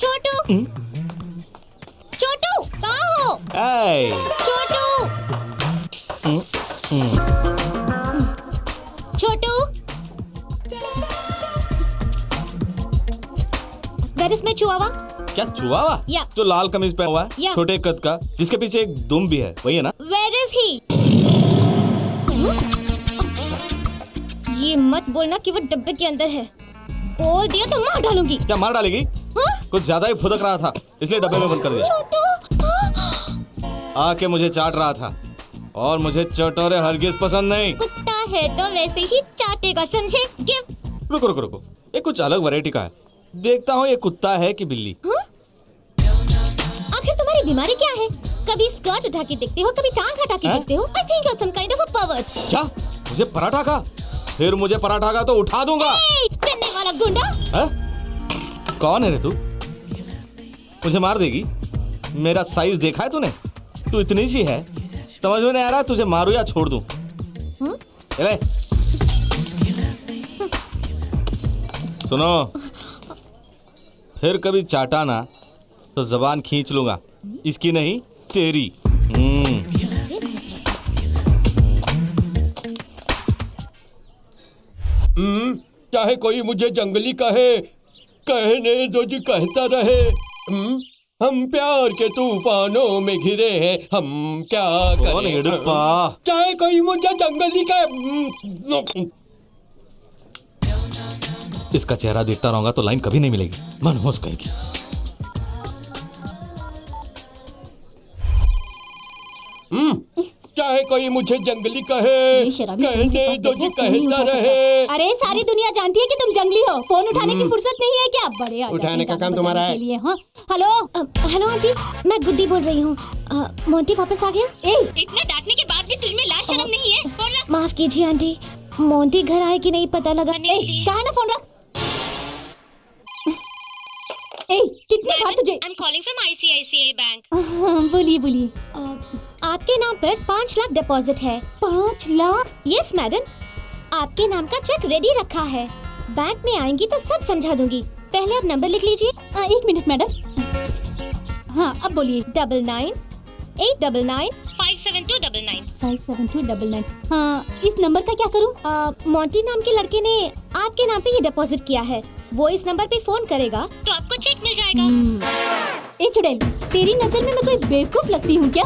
छोटू, छोटू कहाँ हो? छोटू, छोटू, Where is my chihuahua? क्या चिहुआवा? या। जो लाल कमीज पहना हुआ है, या। छोटे कद का, जिसके पीछे एक दुम भी है, वही है ना? Where is he? ये मत बोलना कि वो डब्बे के अंदर है। बोल दिया तो मार डालूंगी। क्या मार डालेगी? कुछ ज्यादा ही फुदक रहा था इसलिए डब्बे में बंद कर दिया। आके मुझे चाट रहा था और मुझे चटोरे हरगिज पसंद नहीं। कुत्ता है तो वैसे ही चाटेगा, समझे? रुको रुको रुको, ये कुछ अलग वैरायटी का है। देखता हूँ ये कुत्ता है कि बिल्ली। आखिर तुम्हारी बीमारी क्या है? कभी स्कर्ट उठा के देखते हो, कभी टांग हटा के देखते हो। I think you're some kind of a pervert। क्या? मुझे पराठा खा? फिर मुझे पराठा खा तो उठा दूंगा। चलने वाला गुंडा। कौन है रे तू? मुझे मार देगी? मेरा साइज देखा है तूने? तू इतनी सी है, समझ में नहीं आ रहा तुझे मारूं या छोड़ दूं। ले। सुनो, फिर कभी चाटा ना तो जबान खींच लूंगा, इसकी नहीं तेरी। चाहे कोई मुझे जंगली कहे, कहने दो जी कहता रहे। हम प्यार के तूफानों में घिरे हैं, हम क्या करें? चाहे कोई मुझे जंगली कहे। इसका चेहरा देखता रहूंगा तो लाइन कभी नहीं मिलेगी, मनहूस कहेगी। चाहे कोई मुझे जंगली कहे, कहने दो जी कहता रहे। अरे सारी दुनिया जानती है कि तुम जंगली हो। फोन उठाने की फुर्सत नहीं है क्या? बड़े उठाने का काम तुम्हारा है। हेलो हेलो आंटी, मैं गुड्डी बोल रही हूँ। मोंटी वापस आ गया? इतना डांटने के बाद भी तुझमें लाज शर्म नहीं है? माफ कीजिए आंटी, मोंटी घर आए कि नहीं पता लगाने। कहा ना फोन रख। कितने बार तुझे? I'm calling from ICICI bank. बोलिए बोलिए। आपके नाम पर 5 लाख डिपॉजिट है। 5 लाख? यस मैडम, आपके नाम का चेक रेडी रखा है। बैंक में आएंगी तो सब समझा दूंगी। पहले आप नंबर लिख लीजिए। 1 मिनट मैडम। हाँ अब बोलिए। 99-899 57299 57299। हाँ, इस नंबर का क्या करूँ? मोंटी नाम के लड़के ने आपके नाम पे ये डिपॉजिट किया है। वो इस नंबर पे फोन करेगा तो आपको चेक मिल जाएगा। ए चुड़ैल, तेरी नजर में मैं कोई बेवकूफ लगती हूँ क्या?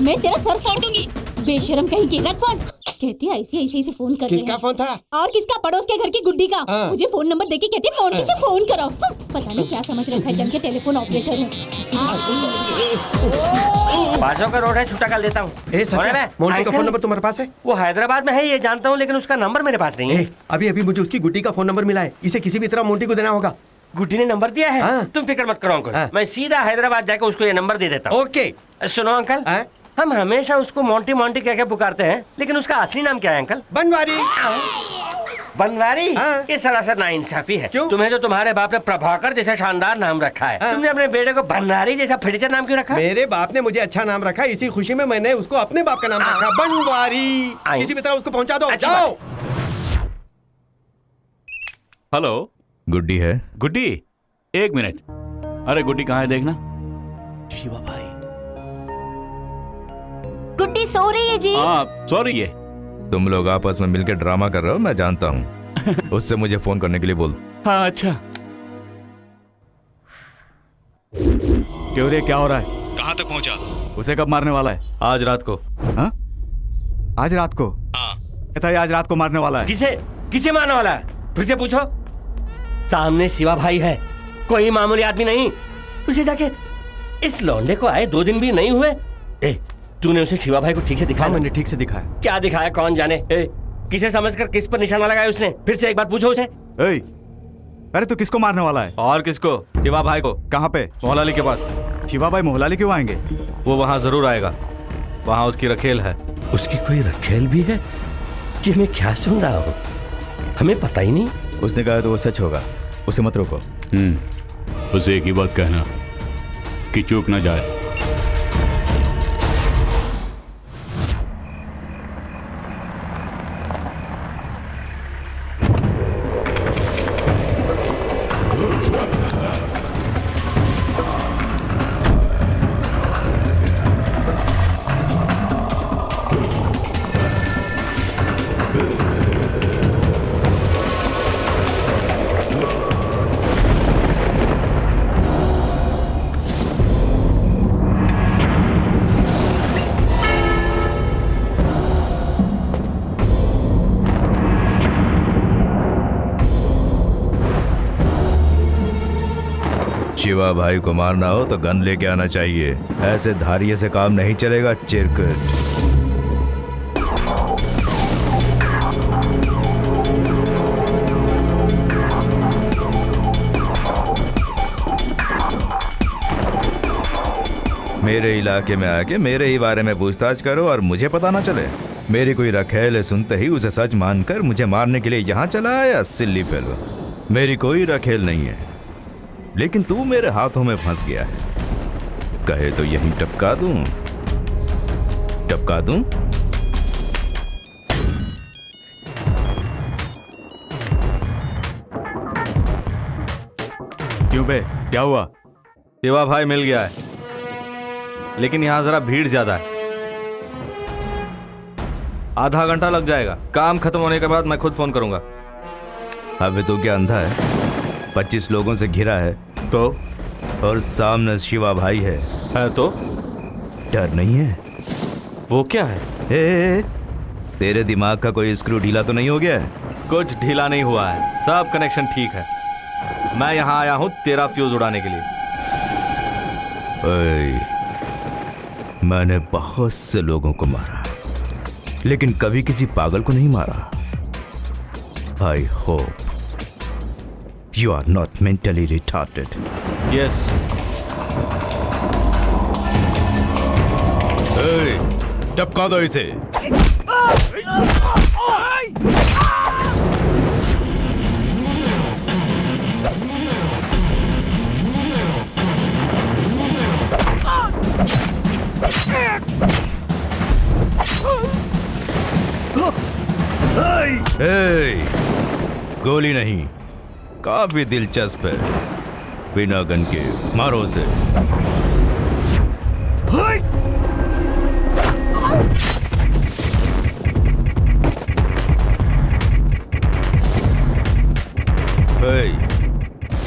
मैं तेरा सर फोड़ दूंगी। बेशरम कहीं की। रख फोन। कहती है ऐसे से फोन कर। किसका फोन था? और किसका? पड़ोस के घर की गुड्डी का। मुझे फोन नंबर देके कहती है मोंटी से फोन करो। पता नहीं क्या समझ रखा है, जम के टेलीफोन ऑपरेटर है। 500 का रोड है, छुट्टा कर देता हूँ। मोंटी का फोन नंबर तुम्हारे पास है? वो हैदराबाद में है ये जानता हूँ, लेकिन उसका नंबर मेरे पास नहीं है। अभी अभी मुझे उसकी गुड्डी का फोन नंबर मिला है, इसे किसी भी तरह मोंटी को देना होगा। गुड्डी ने नंबर दिया है? तुम फिक्र मत करो अंकल, मैं सीधा हैदराबाद जाकर उसको ये नंबर दे देता हूँ। ओके। सुनो अंकल, हम हमेशा उसको मोंटी मोंटी कह के पुकारते हैं, लेकिन उसका असली नाम क्या है अंकल? बनवारी। बनवारी? ये सरासर नाइंसाफी है। क्यों? तुम्हें जो तुम्हारे बाप ने प्रभाकर जैसा शानदार नाम रखा है, तुमने अपने बेटे को बनवारी जैसा फटीचर नाम क्यों रखा? मेरे बाप ने मुझे अच्छा नाम रखा, इसी खुशी में मैंने उसको अपने बाप का नाम रखा, बनवारी। किसी भी तरह उसको पहुंचा दो। जाओ। हेलो, गुड्डी है? गुड्डी, 1 मिनट। अरे गुड्डी कहाँ है देखना। शिवा भाई। गुड्डी सो रही है जी। हाँ सो रही है। तुम लोग आपस में मिलकर ड्रामा कर रहे हो, मैं जानता हूँ। उससे मुझे फोन करने के लिए बोल। हाँ अच्छा। क्यों रे, क्या हो रहा है? कहाँ तक पहुँचा? उसे कब मारने वाला है? आज रात को। हाँ आज रात को? हाँ कहता है आज रात को मारने वाला है। किसे मारने वाला है? फिर से पूछो। सामने शिवा भाई है, कोई मामूली आदमी नहीं। उसे जाके इस लौंडे को आए 2 दिन भी नहीं हुए। तूने उसे शिवा भाई को ठीक से दिखाया? मैंने ठीक से दिखाया। क्या दिखाया कौन जाने? किसे समझकर किस पर निशाना लगाया उसने? फिर से एक बार पूछो उसे। अरे तू किसको मारने वाला है? और किसको? शिवा भाई को। कहाँ पे? मोहलाली के पास। शिवा भाई मोहलाली क्यों आएंगे? वो वहाँ जरूर आएगा, वहाँ उसकी रखेल है। उसकी कोई रखेल भी है? कि मैं क्या सुन रहा हूँ, हमें पता ही नहीं। उसने कहा तो वो सच होगा, उसे मत रोको। उसे एक ही बात कहना कि चूक ना जाए। शिवा भाई को मारना हो तो गन लेके आना चाहिए, ऐसे धारिये से काम नहीं चलेगा चिरकुट। मेरे इलाके में आके मेरे ही बारे में पूछताछ करो और मुझे पता ना चले। मेरी कोई रखेल सुनते ही उसे सच मानकर मुझे मारने के लिए यहाँ चला आया। सिल्ली फेलो, मेरी कोई रखेल नहीं है, लेकिन तू मेरे हाथों में फंस गया है। कहे तो यहीं टपका दूं, टपका दूं। क्यों बे, क्या हुआ? शिवा भाई मिल गया है, लेकिन यहाँ जरा भीड़ ज्यादा है। आधा घंटा लग जाएगा। काम खत्म होने के बाद मैं खुद फोन करूंगा। अबे तो क्या अंधा है? 25 लोगों से घिरा है तो, और सामने शिवा भाई है तो डर नहीं है? वो क्या है? तेरे दिमाग का कोई स्क्रू ढीला तो नहीं हो गया है? कुछ ढीला नहीं हुआ है, सब कनेक्शन ठीक है। मैं यहाँ आया हूँ तेरा फ्यूज उड़ाने के लिए। मैंने बहुत से लोगों को मारा, लेकिन कभी किसी पागल को नहीं मारा। I hope you are not mentally retarded. Yes. टपका दो इसे। गोली नहीं, काफी दिलचस्प है। बिना गन के मारो उसे।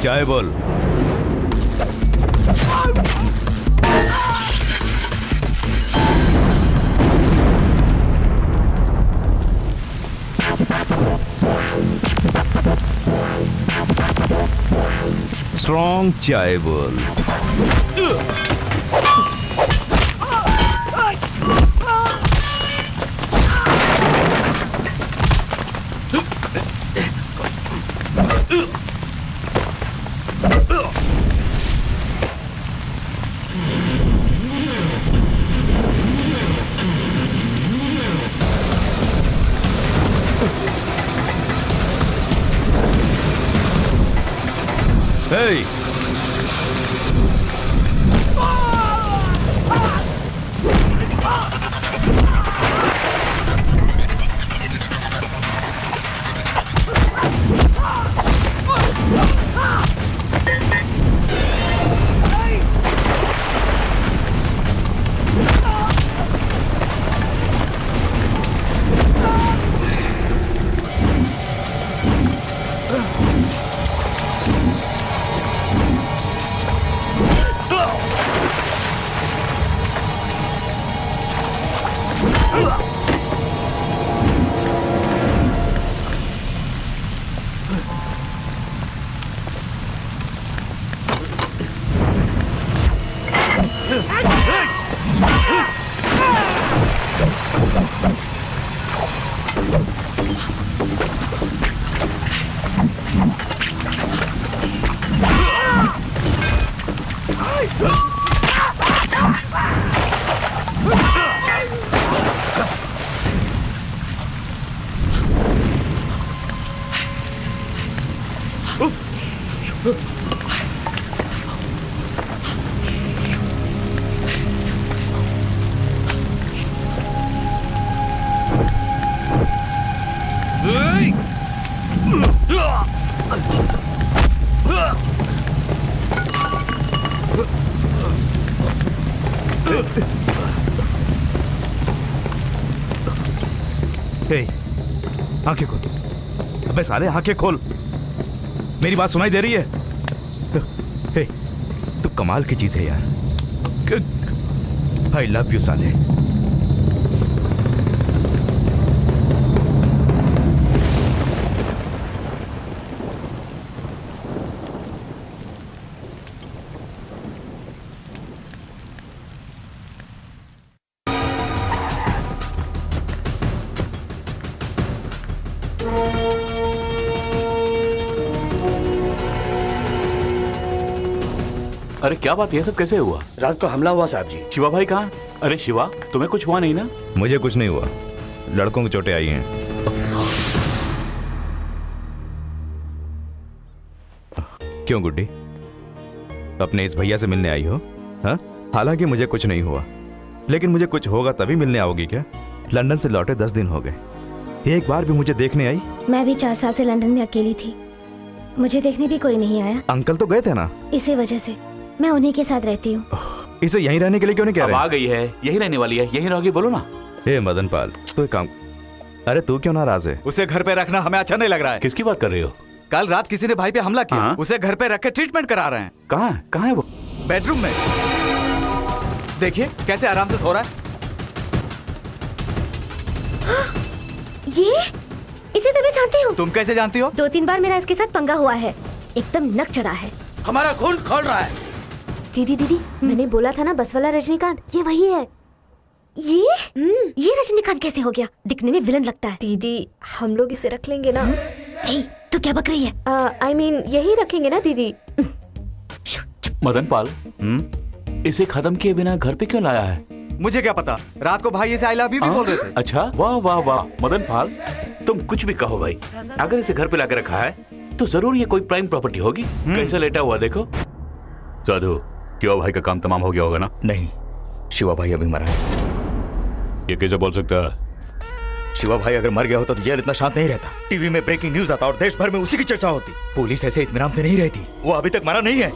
चाय बोल। स्ट्रॉन्ग चाय बोल। Hey! आंखें खोल। अबे साले आंखें खोल, मेरी बात सुनाई दे रही है? तू कमाल की चीज है यार। आई लव यू साले। अरे क्या बात, ये सब कैसे हुआ? रात को हमला हुआ साहब जी। शिवा भाई कहाँ? अरे शिवा, तुम्हें कुछ हुआ नहीं ना? मुझे कुछ नहीं हुआ, लड़कों को चोटें आई हैं। क्यों गुड्डी, अपने इस भैया से मिलने आई हो? हाँ, हालांकि मुझे कुछ नहीं हुआ, लेकिन मुझे कुछ होगा तभी मिलने आओगी क्या? लंदन से लौटे 10 दिन हो गए, एक बार भी मुझे देखने आई? मैं भी 4 साल से लंदन में अकेली थी, मुझे देखने भी कोई नहीं आया। अंकल तो गए थे ना? इसी वजह से मैं उन्हीं के साथ रहती हूँ। इसे यहीं रहने के लिए क्यों नहीं कह रहे? आ गई है, यही रहने वाली है, यहीं रहोगी, बोलो ना। ए मदन पाल, तू एक काम, अरे तू क्यों नाराज है? उसे घर पे रखना हमें अच्छा नहीं लग रहा है। किसकी बात कर रहे हो? कल रात किसी ने भाई पे हमला किया, उसे घर पे रख के ट्रीटमेंट करा रहे हैं। कहाँ है वो? बेडरूम में। देखिए कैसे आराम से सो रहा है। ये इसे तो मैं जानती हूँ। तुम कैसे जानती हो? 2-3 बार मेरा इसके साथ पंगा हुआ है, एकदम नक चढ़ा है। हमारा खून खोल रहा है। दीदी मैंने बोला था ना बस वाला रजनीकांत, ये वही है। ये रजनीकांत कैसे हो गया? दिखने में विलन लगता है। दीदी हम लोग इसे रख लेंगे ना? तू क्या बक रही है? I mean, यही रखेंगे ना दीदी? मदन पाल, इसे खत्म किए बिना घर पे क्यों लाया है? मुझे क्या पता, रात को भाई इसे आई लव यू भी बोल रहे थे। अच्छा, वाह वाह वाह मदन पाल, तुम कुछ भी कहो भाई, अगर इसे घर पे लाकर रखा है तो जरूर ये कोई प्राइम प्रॉपर्टी होगी। कैसे लेटा हुआ देखो। साधु, शिवा भाई का काम तमाम हो गया होगा ना? नहीं, शिवा भाई अभी मरा है। ये कैसे बोल सकता है? शिवा भाई अगर मर गया होता तो जेल इतना शांत नहीं रहता। टीवी में ब्रेकिंग न्यूज आता और देश भर में उसी की चर्चा होती। पुलिस ऐसे इत्मीनान से नहीं रहती। वो अभी तक मरा नहीं है।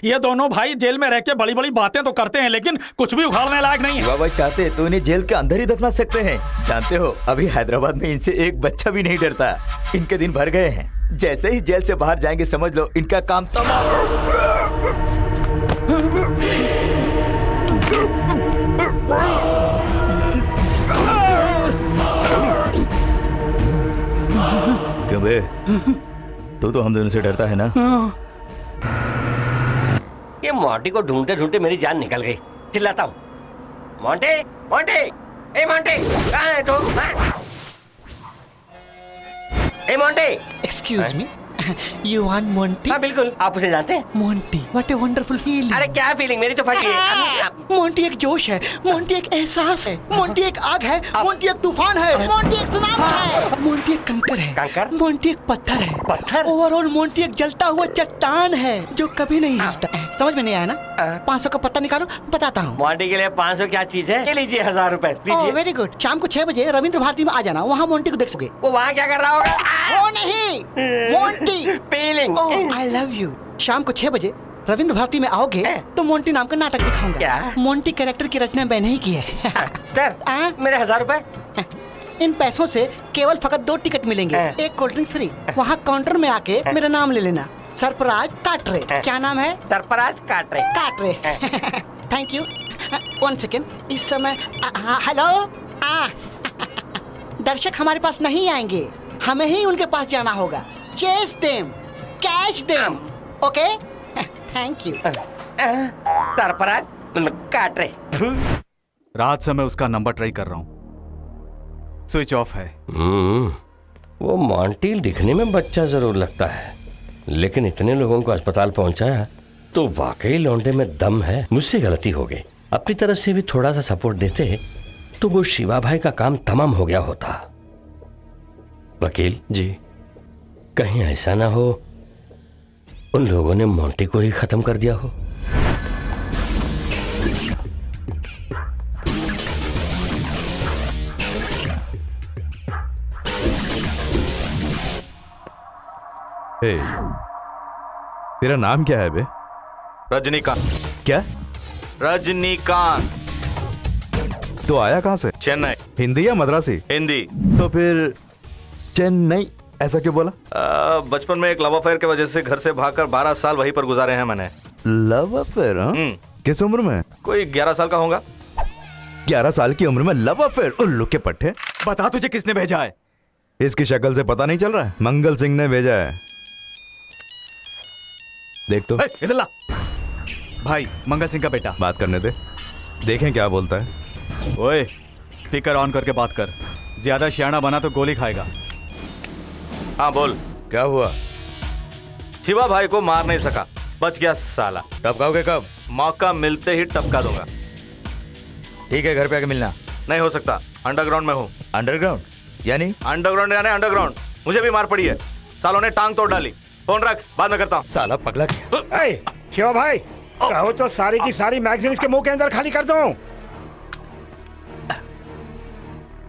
ये दोनों भाई जेल में रह के बड़ी बड़ी बातें तो करते हैं, लेकिन कुछ भी उखाड़ने लायक नहीं है। शिवा भाई चाहते तो इन्हें जेल के अंदर ही दफना सकते हैं। जानते हो, अभी हैदराबाद में इनसे एक बच्चा भी नहीं डरता। इनके दिन भर गए हैं। जैसे ही जेल से बाहर जाएंगे समझ लो इनका काम तमाम। क्यों बे, तू तो हम दोनों से डरता है ना? ये मोंटी को ढूंढते ढूंढते मेरी जान निकल गई। चिल्लाता हूँ, मोंटी मोंटी, ए मोंटी कहाँ है तू? ए Monty. Excuse me, you want Monty? हाँ बिल्कुल, आप उसे जानते हैं? Monty, what a wonderful feeling. अरे क्या फीलिंग, मेरी तो फटी है। मोंटी एक जोश है, मोंटी एक एहसास है, मोंटी एक आग है, मोंटी एक तूफान है, मोंटी एक सुनामी है, मोंटी एक कंकर है, कंकर? मोंटी एक पत्थर है, पत्थर? ओवरऑल मोंटी एक जलता हुआ चट्टान है जो कभी नहीं हिलता। समझ में नहीं आया ना? 500 का पत्ता निकालो, बताता हूँ। मोंटी के लिए 500 क्या चीज है? ये लीजिए 1000 रुपए। Very good. शाम को 6 बजे रविंद्र भारती में आ जाना, वहाँ मोंटी को देख सके। वो वहाँ क्या कर रहा होगा? वो नहीं, Monty feeling. I love you. शाम को 6 बजे रविंद्र भारती में आओगे तो मोंटी नाम का नाटक दिखाऊंगा। क्या? मोंटी कैरेक्टर की रचना मैंने ही की है। सर, मेरे 1000 रुपए। इन पैसों से केवल फकत 2 टिकट मिलेंगे, एक कोल्ड ड्रिंक फ्री। वहाँ काउंटर में आके मेरा नाम ले लेना, सरफराज काटरे। क्या नाम है? Sarfaraz Katre. Katre. Thank you. 1 second, इस समय हेलो। दर्शक हमारे पास नहीं आएंगे, हमें ही उनके पास जाना होगा। Chase them, catch them. Okay, thank you. Sarfaraz Katre. रात से मैं उसका नंबर ट्राई कर रहा हूँ, स्विच ऑफ है। वो मोंटी दिखने में बच्चा जरूर लगता है, लेकिन इतने लोगों को अस्पताल पहुंचाया तो वाकई लौंडे में दम है। मुझसे गलती हो गई, अपनी तरफ से भी थोड़ा सा सपोर्ट देते तो वो शिवा भाई का काम तमाम हो गया होता। वकील जी, कहीं ऐसा ना हो उन लोगों ने मोंटी को ही खत्म कर दिया हो। हे, तेरा नाम क्या है बे? रजनीकांत। क्या? रजनीकांत। तो आया कहाँ से? चेन्नई। हिंदी या मद्रासी? हिंदी। तो फिर चेन्नई ऐसा क्यों बोला? बचपन में एक लव अफेयर की वजह से घर से भागकर 12 साल वहीं पर गुजारे हैं मैंने। Love affair? किस उम्र में? कोई 11 साल का होगा। 11 साल की उम्र में लव अफेयर? उल्लू के पट्टे। बता तुझे किसने भेजा है? इसकी शक्ल से पता नहीं चल रहा है? मंगल सिंह ने भेजा है। देख तो। इधर ला। भाई मंगल सिंह का बेटा। बात करने दे, देखें क्या बोलता है। ओए, स्पीकर ऑन करके बात कर, ज्यादा सियाना बना तो गोली खाएगा। हाँ बोल। क्या हुआ? शिवा भाई को मार नहीं सका, बच गया साला। टपकाओगे कब? मौका मिलते ही टपका दूंगा। ठीक है, घर पे आके मिलना। नहीं हो सकता, अंडरग्राउंड में हूँ। अंडरग्राउंड यानी? अंडरग्राउंड यानी अंडरग्राउंड। मुझे भी मार पड़ी है, सालों ने टांग तोड़ डाली। फोन रख, बाद में करता हूँ। साला पगला क्या? शिवा भाई कहो तो सारी की सारी मैगजीन इसके मुंह के अंदर खाली कर दो।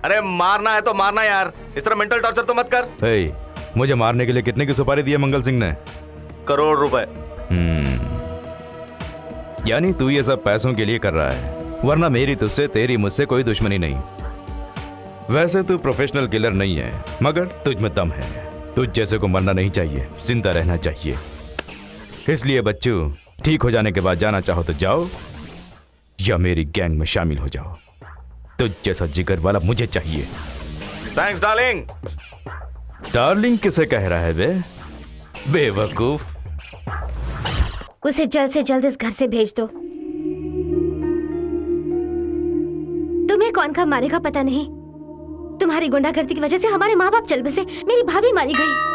अरे मारना है तो मारना यार, इस तरह मेंटल टॉर्चर तो मत कर। हे, मुझे मारने के लिए कितने की सुपारी दी है मंगल सिंह ने? करोड़ रुपए। यानी तू ये सब पैसों के लिए कर रहा है, वरना मेरी तुझसे तेरी मुझसे कोई दुश्मनी नहीं। वैसे तू प्रोफेशनल किलर नहीं है, मगर तुझ में दम है। तुझ जैसे को मरना नहीं चाहिए, जिंदा रहना चाहिए। इसलिए बच्चू, ठीक हो जाने के बाद जाना चाहो तो जाओ, या मेरी गैंग में शामिल हो जाओ। तुझ जैसा जिगर वाला मुझे चाहिए। Thanks darling. डार्लिंग किसे कह रहा है बे? बेवकूफ। उसे जल्द से जल्द इस घर से भेज दो। तुम्हें कौन कब मारेगा पता नहीं। तुम्हारी गुंडागर्दी की वजह से हमारे माँ बाप चल बसे, मेरी भाभी मारी गई।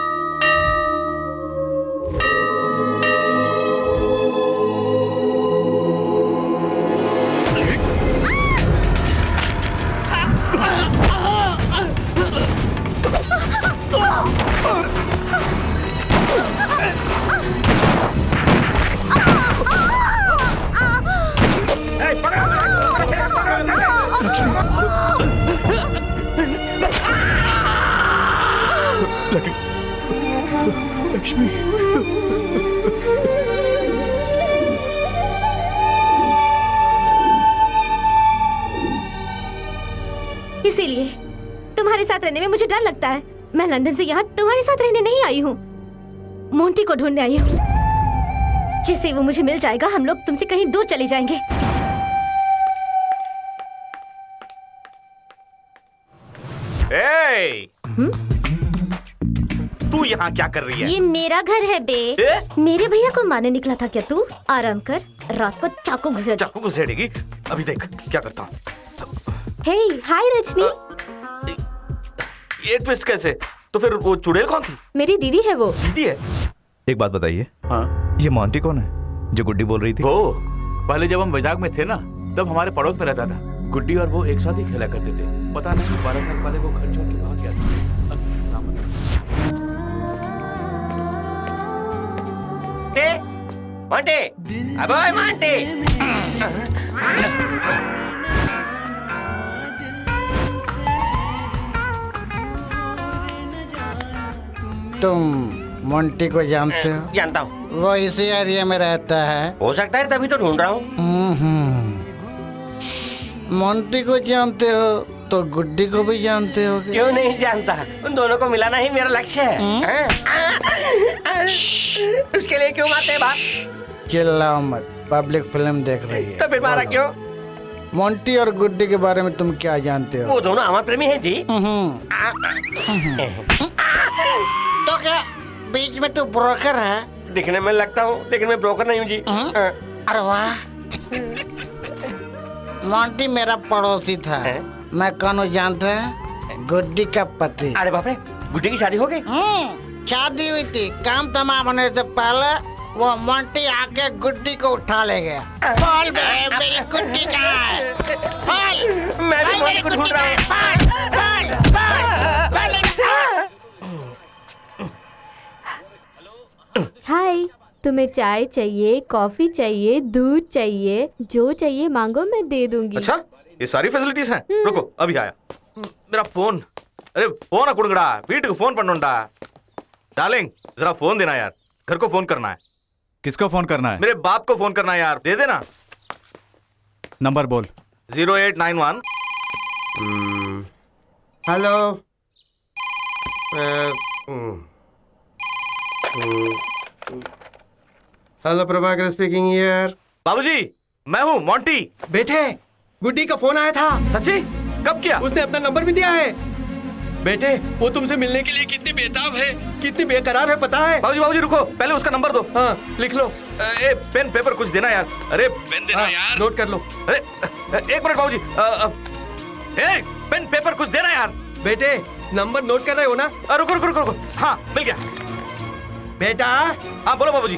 लक्ष्मी, इसीलिए तुम्हारे साथ रहने में मुझे डर लगता है। मैं लंदन से यहाँ तुम्हारे साथ रहने नहीं आई हूँ, मोंटी को ढूंढने आई हूँ। जैसे वो मुझे मिल जाएगा, हम लोग तुमसे कहीं दूर चले जाएंगे। तू यहाँ क्या कर रही है? ये मेरा घर है बे। मेरे भैया को मारने निकला था क्या तू? आराम कर, रात को चाकू घुसेड़। चाकू घुसेड़ेगी? अभी देख क्या करता हूँ। हे, हाय रजनी। ये ट्विस्ट कैसे? तो फिर वो चुड़ैल कौन थी? मेरी दीदी है वो। दीदी है? एक बात बताइए। हाँ? ये मोंटी कौन है जो गुड्डी बोल रही थी? वो पहले जब हम वैजाग में थे ना, तब हमारे पड़ोस में रहता था। गुड्डी और वो एक साथ ही खेला करते थे। पता नहीं 12 साल पहले वो घर छोड़ के भाग गया था। मोंटी, अब ओए मोंटी। तुम मोंटी को जानते हो? जानता हूँ। वो इसी एरिया में रहता है। हो सकता है, तभी तो ढूंढ रहा हूँ। मोंटी को जानते हो तो गुड्डी को भी जानते हो? क्यों नहीं जानता, उन दोनों को मिलाना ही मेरा लक्ष्य है। उसके लिए क्यों मारते हैं बाप? चिल्लाओ मत, पब्लिक फिल्म देख रही है। तो फिर मारा क्यों? मोंटी और गुड्डी के बारे में तुम क्या जानते हो? वो दोनों अमर प्रेमी है जी। तो क्या बीच में तू ब्रोकर है? दिखने में लगता हूँ, लेकिन मैं ब्रोकर नहीं हूँ जी। अरे वाह, मोंटी मेरा पड़ोसी था। मैं कौन जानता है? गुड्डी का पति। अरे बाप रे, गुड्डी की शादी हो गई? शादी हुई थी, काम तमाम होने से पहले वो मोंटी आके गुड्डी को उठा ले गया। बोल बे, मेरी गुड्डी कहाँ है? बोल, मैं भी मोंटी को ढूंढ रहा हूँ। हाय, तुम्हें चाय चाहिए, कॉफी चाहिए, दूध चाहिए, जो चाहिए मांगो, मैं दे दूंगी। अच्छा, ये सारी फैसिलिटीज हैं? रुको, अभी आया। मेरा फोन। अरे फोन कुड़गड़ा, वीट को फोन पड़नुंडा। डार्लिंग, जरा फोन देना यार, घर को फोन करना है। किसको फोन करना है? मेरे बाप को फोन करना है यार, दे देना। नंबर बोल। 0891। Hello. Hello, Prabhakar speaking here. बाबूजी, मैं हूँ मोंटी। बेटे, गुड्डी का फोन आया था। सच्ची? कब किया? उसने अपना नंबर भी दिया है। बेटे, वो तुमसे मिलने के लिए कितनी बेताब है, कितनी बेकरार है, पता है? बाबूजी रुको, पहले उसका नंबर दो। हाँ, लिख लो। पेन पेपर कुछ देना यार। अरे पेन देना यार। नोट कर लो। अरे एक मिनट बाबूजी, पेन पेपर कुछ देना यार। बेटे, नंबर नोट कर रहे हो ना? रुको रुको रुको रुको, हाँ मिल गया। बेटा, हाँ बोलो बाबूजी।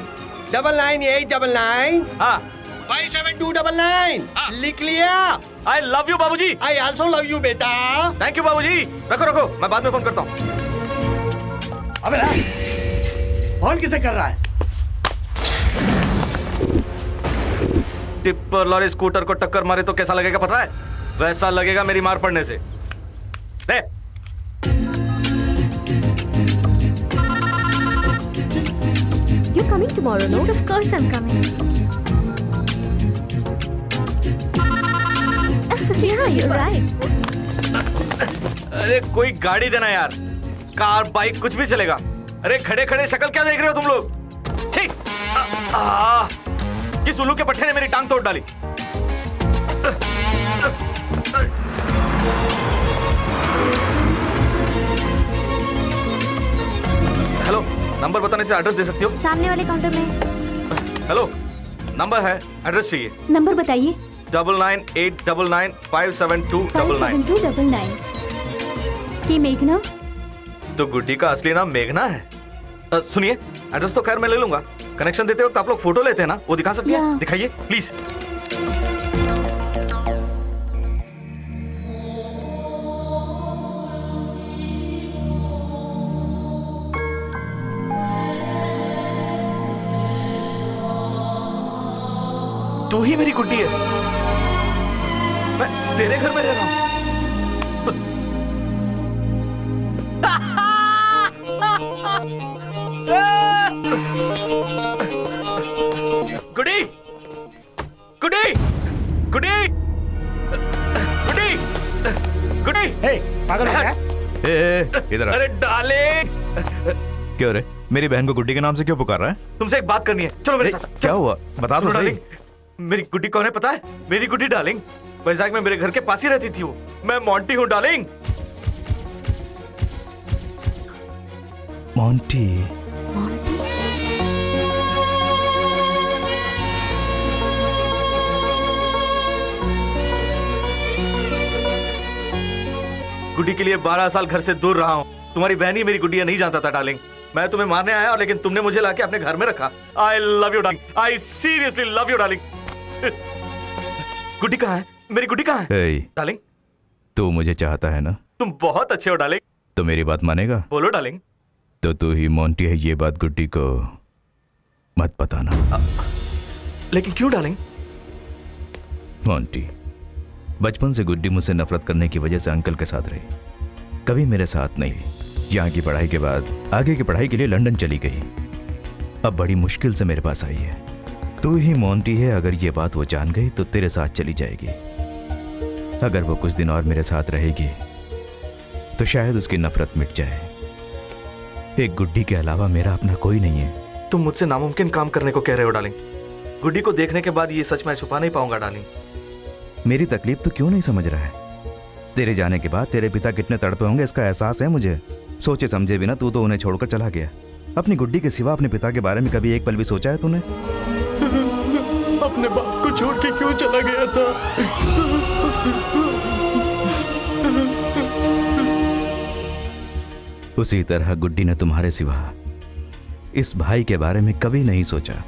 9989 हाँ 57299 लिख लिया? आई लव यू बाबूजी। आई ऑल्सो लव यू बेटा। थैंक यू बाबूजी। रखो रखो, मैं बाद में फोन करता हूँ। अबे फोन किसे कर रहा है? टिप्पर लॉरी स्कूटर को टक्कर मारे तो कैसा लगेगा पता है? वैसा लगेगा मेरी मार पड़ने से। ले। You're coming tomorrow, no? Yes, of course I'm coming. Yeah, you're right. अरे कोई गाड़ी देना यार, कार बाइक कुछ भी चलेगा। अरे खड़े खड़े शक्ल क्या देख रहे हो तुम लोग? ठीक। किस उल्लू के पट्टे ने मेरी टांग तोड़ डाली? हेलो, नंबर बताने से एड्रेस दे सकती हो? सामने वाले काउंटर में। हेलो, नंबर है, एड्रेस चाहिए। नंबर बताइए। 9989957299। 57299। की मेघना? तो गुड्डी का असली नाम मेघना है। सुनिए, एड्रेस तो खैर मैं ले लूंगा। कनेक्शन देते वक्त आप लोग फोटो लेते हैं ना, वो दिखा सकती हैं? दिखाइए प्लीज। तू ही मेरी गुड्डी है। मैं तेरे घर में रह रहा हूं। गुड्डी, गुड्डी, गुड्डी, गुड्डी, गुड्डी। पागल हो गया? इधर आ। अरे डार्लिंग। क्यों रे, मेरी बहन को गुड्डी के नाम से क्यों पुकार रहा है? तुमसे एक बात करनी है, चलो मेरे साथ। क्या हुआ, बता दो डार्लिंग। मेरी गुड्डी कौन है पता है? मेरी गुड्डी डार्लिंग वैजाग में मेरे घर के पास ही रहती थी वो। मैं मोंटी हूँ डार्लिंग। मोंटी? गुड्डी के लिए 12 साल घर से दूर रहा हूँ। तुम्हारी बहन ही मेरी गुड्डी नहीं जानता था डार्लिंग। मैं तुम्हें मारने आया, लेकिन तुमने मुझे लाके अपने घर में रखा। I love you darling, I seriously love you darling. Guddi कहाँ है? मेरी गुड्डी कहाँ है? डार्लिंग, तू मुझे चाहता है ना? तुम बहुत अच्छे हो डार्लिंग। तो मेरी बात मानेगा? बोलो डार्लिंग। तो तू ही मोंटी है, ये बात गुड्डी को मत बताना। लेकिन क्यों डार्लिंग? मोंटी, बचपन से गुड्डी मुझसे नफरत करने की वजह से अंकल के साथ रही, कभी मेरे साथ नहीं। यहाँ की पढ़ाई के बाद आगे की पढ़ाई के लिए लंदन चली गई। अब बड़ी मुश्किल से मेरे पास आई है। तू ही मोंटी है, अगर ये बात वो जान गई तो तेरे साथ चली जाएगी। अगर वो कुछ दिन और मेरे साथ रहेगी तो शायद उसकी नफरत मिट जाए। एक गुड्डी के अलावा मेरा अपना कोई नहीं है। तुम मुझसे नामुमकिन काम करने को कह रहे हो डार्लिंग। गुड्डी को देखने के बाद ये सच मैं छुपा नहीं पाऊंगा डार्लिंग। मेरी तकलीफ तो क्यों नहीं समझ रहा है? तेरे जाने के बाद तेरे पिता कितने तड़पे होंगे इसका एहसास है मुझे। सोचे समझे बिना तू तो उन्हें छोड़कर चला गया। अपनी गुड्डी के सिवा अपने पिता के बारे में कभी एक पल भी सोचा है तूने? अपने बाप को छोड़ के क्यों चला गया था? उसी तरह गुड्डी ने तुम्हारे सिवा इस भाई के बारे में कभी नहीं सोचा।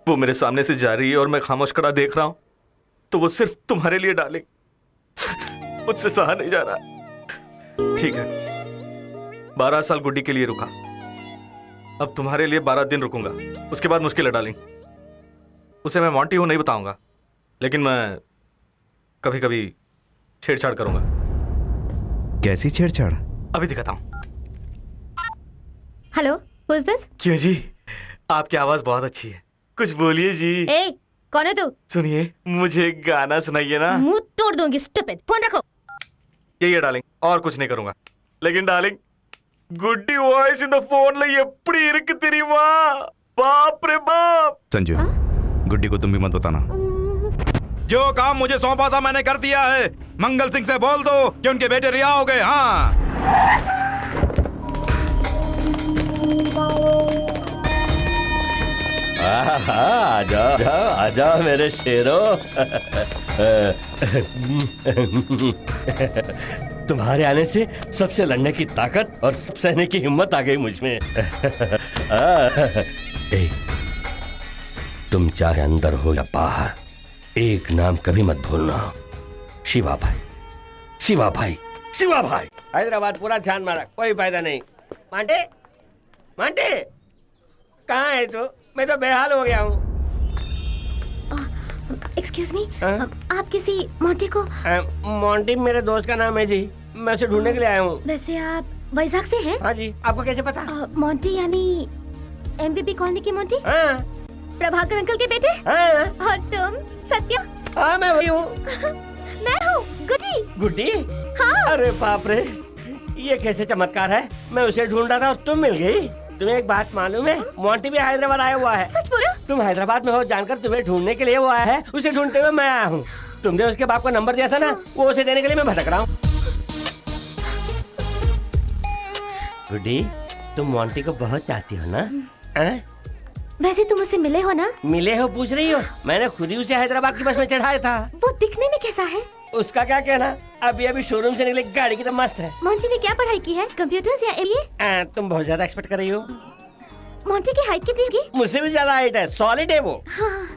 वो मेरे सामने से जा रही है और मैं खामोश खड़ा देख रहा हूं, तो वो सिर्फ तुम्हारे लिए डार्लिंग। मुझसे सहा नहीं जा रहा। ठीक है, 12 साल गुड्डी के लिए रुका, अब तुम्हारे लिए 12 दिन रुकूंगा। उसके बाद मुश्किल है डार्लिंग। उसे मैं मोंटी हूं नहीं बताऊंगा, लेकिन मैं कभी कभी छेड़छाड़ करूंगा। कैसी छेड़छाड़? अभी दिखाता हूँ। Hello, who is this? क्यों जी, आपकी आवाज बहुत अच्छी है, कुछ बोलिए जी। ए, कौन है तू? सुनिए, मुझे एक गाना सुनाइए ना। मुंह तोड़ दूंगी, स्टूपिड। फोन रखो। यही है डार्लिंग, और कुछ नहीं करूंगा। लेकिन darling, Guddi voice in the phone ला एप्पड़ी इरुक्कु तेरियुमा? बाप रे बाप। संजू, गुड्डी को तुम भी मत बताना। जो काम मुझे सौंपा था मैंने कर दिया है। मंगल सिंह से बोल दो कि उनके बेटे रिहा हो गए। हाँ, आजा आजा आजा मेरे शेरो। तुम्हारे आने से सबसे लड़ने की ताकत और सब सहने की हिम्मत आ गई मुझमें। तुम चाहे अंदर हो या बाहर, एक नाम कभी मत भूलना, शिवा भाई, शिवा भाई, शिवा भाई। हैदराबाद पूरा ध्यान मारा, कोई फायदा नहीं। मांटे, मांटे, कहाँ है तू? मैं तो बेहाल हो गया हूँ। एक्सक्यूज मी, आप किसी मोंटी को? मोंटी मेरे दोस्त का नाम है जी, मैं उसे ढूंढने के लिए आया हूँ। वैसे आप वैजाग से हैं? हाँ जी, आपको कैसे पता? मोंटी यानी एमबीबी कॉलोनी की मोंटी? हाँ। प्रभाकर अंकल के बेटे? हाँ। और तुम सत्या? हाँ, मैं वही हूँ। मैं हूँ गुड्डी। गुड्डी? हाँ। अरे बाप रे, ये कैसे चमत्कार है। मैं उसे ढूंढ रहा था और तुम मिल गई। तुम्हें एक बात मालूम है, मोंटी भी हैदराबाद आया हुआ है। सच बोलो? तुम हैदराबाद में हो जानकर तुम्हें ढूंढने के लिए वो आया है, उसे ढूंढते हुए मैं आया हूँ। तुमने उसके बाप को नंबर दिया था ना, वो उसे देने के लिए मैं भटक रहा हूँ। गुड्डी, तुम मोंटी को बहुत चाहती हो ना? वैसे तुम उससे मिले हो ना? मिले हो पूछ रही हो? मैंने खुद ही उसे हैदराबाद की बस में चढ़ाया था। वो दिखने में कैसा है? उसका क्या कहना, अभी अभी शोरूम से निकले गाड़ी की तो मस्त है। मोंटी ने क्या पढ़ाई की है, कंप्यूटर्स या एमबीए? तुम बहुत ज्यादा एक्सपेक्ट कर रही हो। मोंटी की हाइट कितनी होगी? मुझसे भी ज्यादा हाइट है, सॉलिड है वो। हाँ।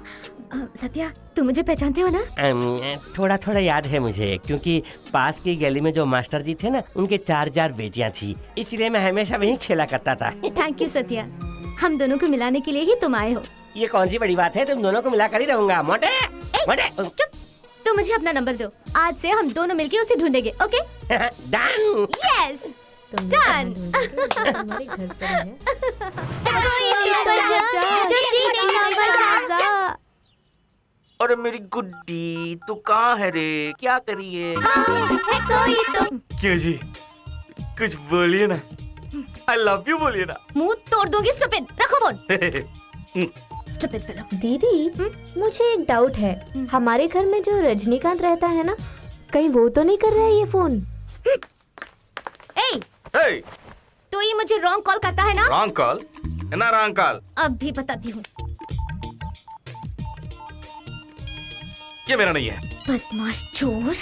सत्या, तुम मुझे पहचानते हो ना? थोड़ा थोड़ा याद है मुझे, क्योंकि पास की गली में जो मास्टर जी थे ना, उनके 4 बेटियां थी, इसलिए मैं हमेशा वहीं खेला करता था। थैंक यू सत्या, हम दोनों को मिलाने के लिए ही तुम आए हो। ये कौन सी बड़ी बात है, तुम दोनों को मिला कर ही रहूंगा। मोटे, मोटे, चुप। तो मुझे अपना नंबर दो, आज से हम दोनों मिलके उसे ढूंढेंगे। ओके? डन। Yes, done. अरे मेरी गुड्डी, तू कहाँ है रे? क्या करिए? क्यों जी, कुछ बोलिए ना। I love you बोलिए ना। मुंह तोड़ दूंगी, स्टूपिड। रखो फोन। Stupid fellow. दीदी, मुझे एक डाउट है, हमारे घर में जो रजनीकांत रहता है ना, कहीं वो तो नहीं कर रहा है ये फोन? Hey! तो ये मुझे रॉन्ग कॉल करता है ना? Wrong call? ना रॉन्ग कॉल। अब भी बताती हूँ। ये मेरा नहीं है। बदमाश चोर।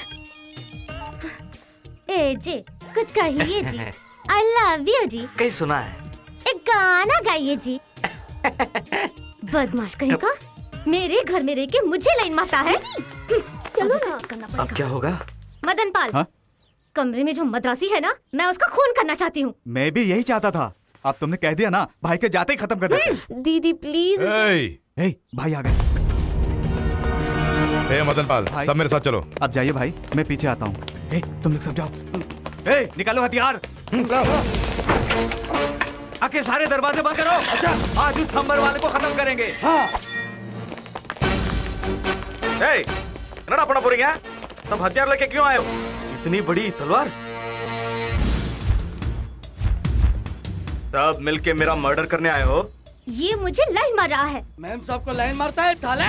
ए जी, कुछ कहिए जी। I love you जी। कहीं सुना है? एक गाना गाइए जी। बदमाश कहीं का, मेरे घर में रह के मुझे लाइन मारता है। चलो ना, करना पड़ेगा। अब क्या होगा? मदन पाल, हाँ? कमरे में जो मद्रासी है ना, मैं उसका खून करना चाहती हूँ। मैं भी यही चाहता था, अब तुमने कह दिया ना, भाई के जाते ही खत्म कर देते। दीदी प्लीज। भाई आ गए। मदन पाल, सब मेरे साथ चलो। अब जाइए भाई, मैं पीछे आता हूँ। तुम लोग सब जाओ। निकालो हथियार। आके सारे दरवाजे बंद करो। अच्छा, आज उस नंबर वाले को खत्म करेंगे। हाँ। नड़ा पड़ा पूरी है, तुम हथियार लेके क्यों आए हो? इतनी बड़ी तलवार? सब मिलके मेरा मर्डर करने आए हो? ये मुझे लाइन मार रहा है। मैम सबको लाइन मारता है साले।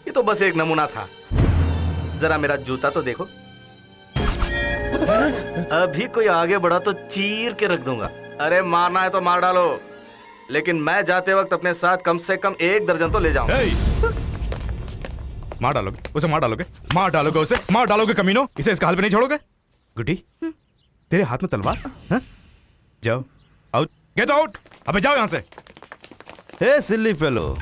ये तो बस एक नमूना था, जरा मेरा जूता तो देखो। अभी कोई आगे बढ़ा तो चीर के रख दूंगा। अरे मारना है तो मार डालो, लेकिन मैं जाते वक्त अपने साथ कम से कम 1 दर्जन तो ले जाऊंगा। मार डालोगे उसे? मार डालोगे? मार डालोगे उसे? मार डालोगे कमीनो? इसे इसका हाल पे नहीं छोड़ोगे? गुड्डी, तेरे हाथ में तलवार? हाँ? जाओ, आउट, गेट आउट। अबे जाओ यहाँ से। हे सिल्ली फेलो,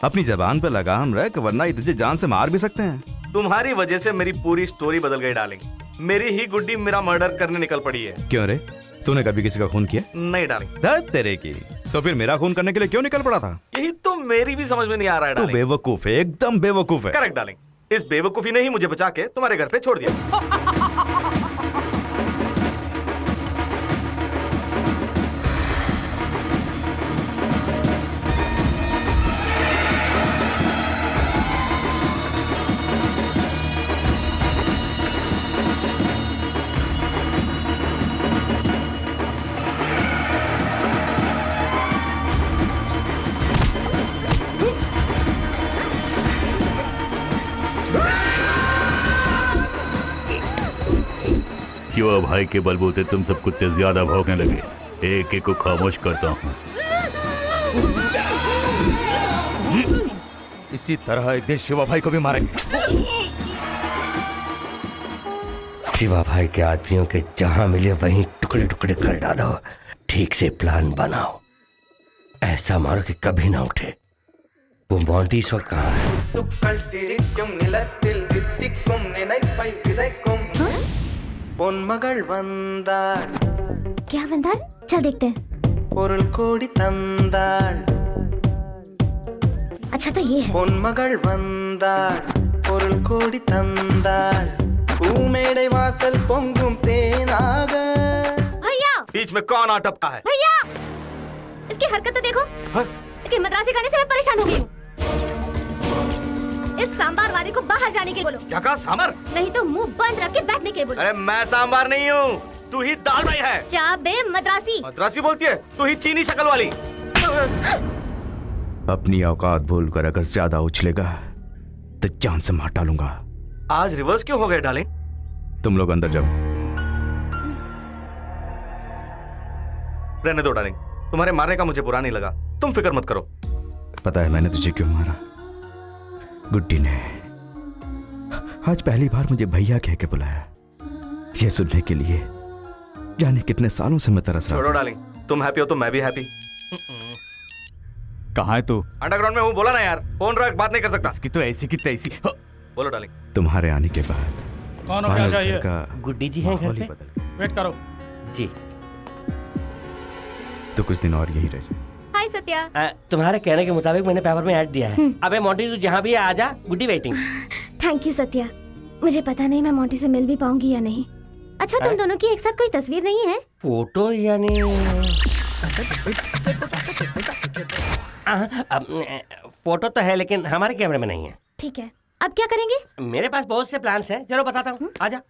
अपनी जबान पे लगाम रख, वरना ये तुझे जान से मार भी सकते हैं। तुम्हारी वजह से मेरी पूरी स्टोरी बदल गई डार्लिंग। मेरी ही गुड्डी मेरा मर्डर करने निकल पड़ी है। क्यों रे, तूने कभी किसी का खून किया? नहीं डार्लिंग। दर्द तेरे की। तो फिर मेरा खून करने के लिए क्यों निकल पड़ा था? यही तो मेरी भी समझ में नहीं आ रहा है तू डार्लिंग। बेवकूफ है, एकदम बेवकूफ है। करेक्ट डार्लिंग, इस बेवकूफी ने ही मुझे बचा के तुम्हारे घर पे छोड़ दिया। क्यों भाई के बलबूते तुम सब कुत्ते ज्यादा भौंकने लगे? एक एक को खामोश करता हूँ। इसी तरह एक दिन शिवा भाई को भी मारेंगे। शिवा भाई के आदमियों के जहां मिले वहीं टुकड़े टुकड़े कर डालो। ठीक से प्लान बनाओ, ऐसा मारो कि कभी ना उठे। वो मोंटी इस वक्त कहाँ है? क्या वंदार? चल देखते हैं। अच्छा तो ये है। भैया बीच में कौन आ टपका है? भैया इसकी हरकत तो देखो। इसके मद्रासी खाने से मैं परेशान हो गई हूँ। इस सांबार वाले को बाहर जाने के बोलो। क्या कहा? सांबर? नहीं तो मुंह बंद रख के बैठने के बोलो। अरे मैं सांबार नहीं हूँ, तू ही दाल भाई है। चाबे मद्रासी। मद्रासी बोलती है? तू ही चीनी शक्ल वाली। अपनी औकात भूलकर अगर ज्यादा उछलेगा तो जान से मार डालूंगा। आज रिवर्स क्यों हो गए डार्लिंग? तुम लोग अंदर जाओ। रहने दो डार्लिंग, तुम्हारे मारने का मुझे बुरा नहीं लगा, तुम फिक्र मत करो। पता है मैंने तुझे क्यों मारा? गुड्डी ने आज पहली बार मुझे भैया कह के बुलाया, ये सुनने के लिए जाने कितने सालों से मैं तरस रहा। छोड़ो डार्लिंग, तुम हैप्पी हो तो मैं भी हैप्पी। कहाँ है तू? अंडरग्राउंड में हूँ, बोला ना यार, फोन रख, बात नहीं कर सकता। इसकी तो ऐसी की तैसी। बोलो डार्लिंग। तुम्हारे आने के बाद कौन हो, क्या चाहिए? गुड्डी जी हैं घर पे? वेट करो जी। तो कुछ दिन और यही रह जा। हाय सत्या। तुम्हारे कहने के मुताबिक मैंने पेपर में ऐड दिया है। अबे मोंटी तू जहाँ भी है आजा, गुड्डी वेटिंग। Thank you Satya. मुझे पता नहीं मैं मोंटी से मिल भी पाऊंगी या नहीं। अच्छा तुम दोनों की एक साथ कोई तस्वीर नहीं है? फोटो यानी फोटो तो है लेकिन हमारे कैमरे में नहीं है। ठीक है, अब क्या करेंगे? मेरे पास बहुत से प्लान्स हैं, चलो बताता हूँ, आजा।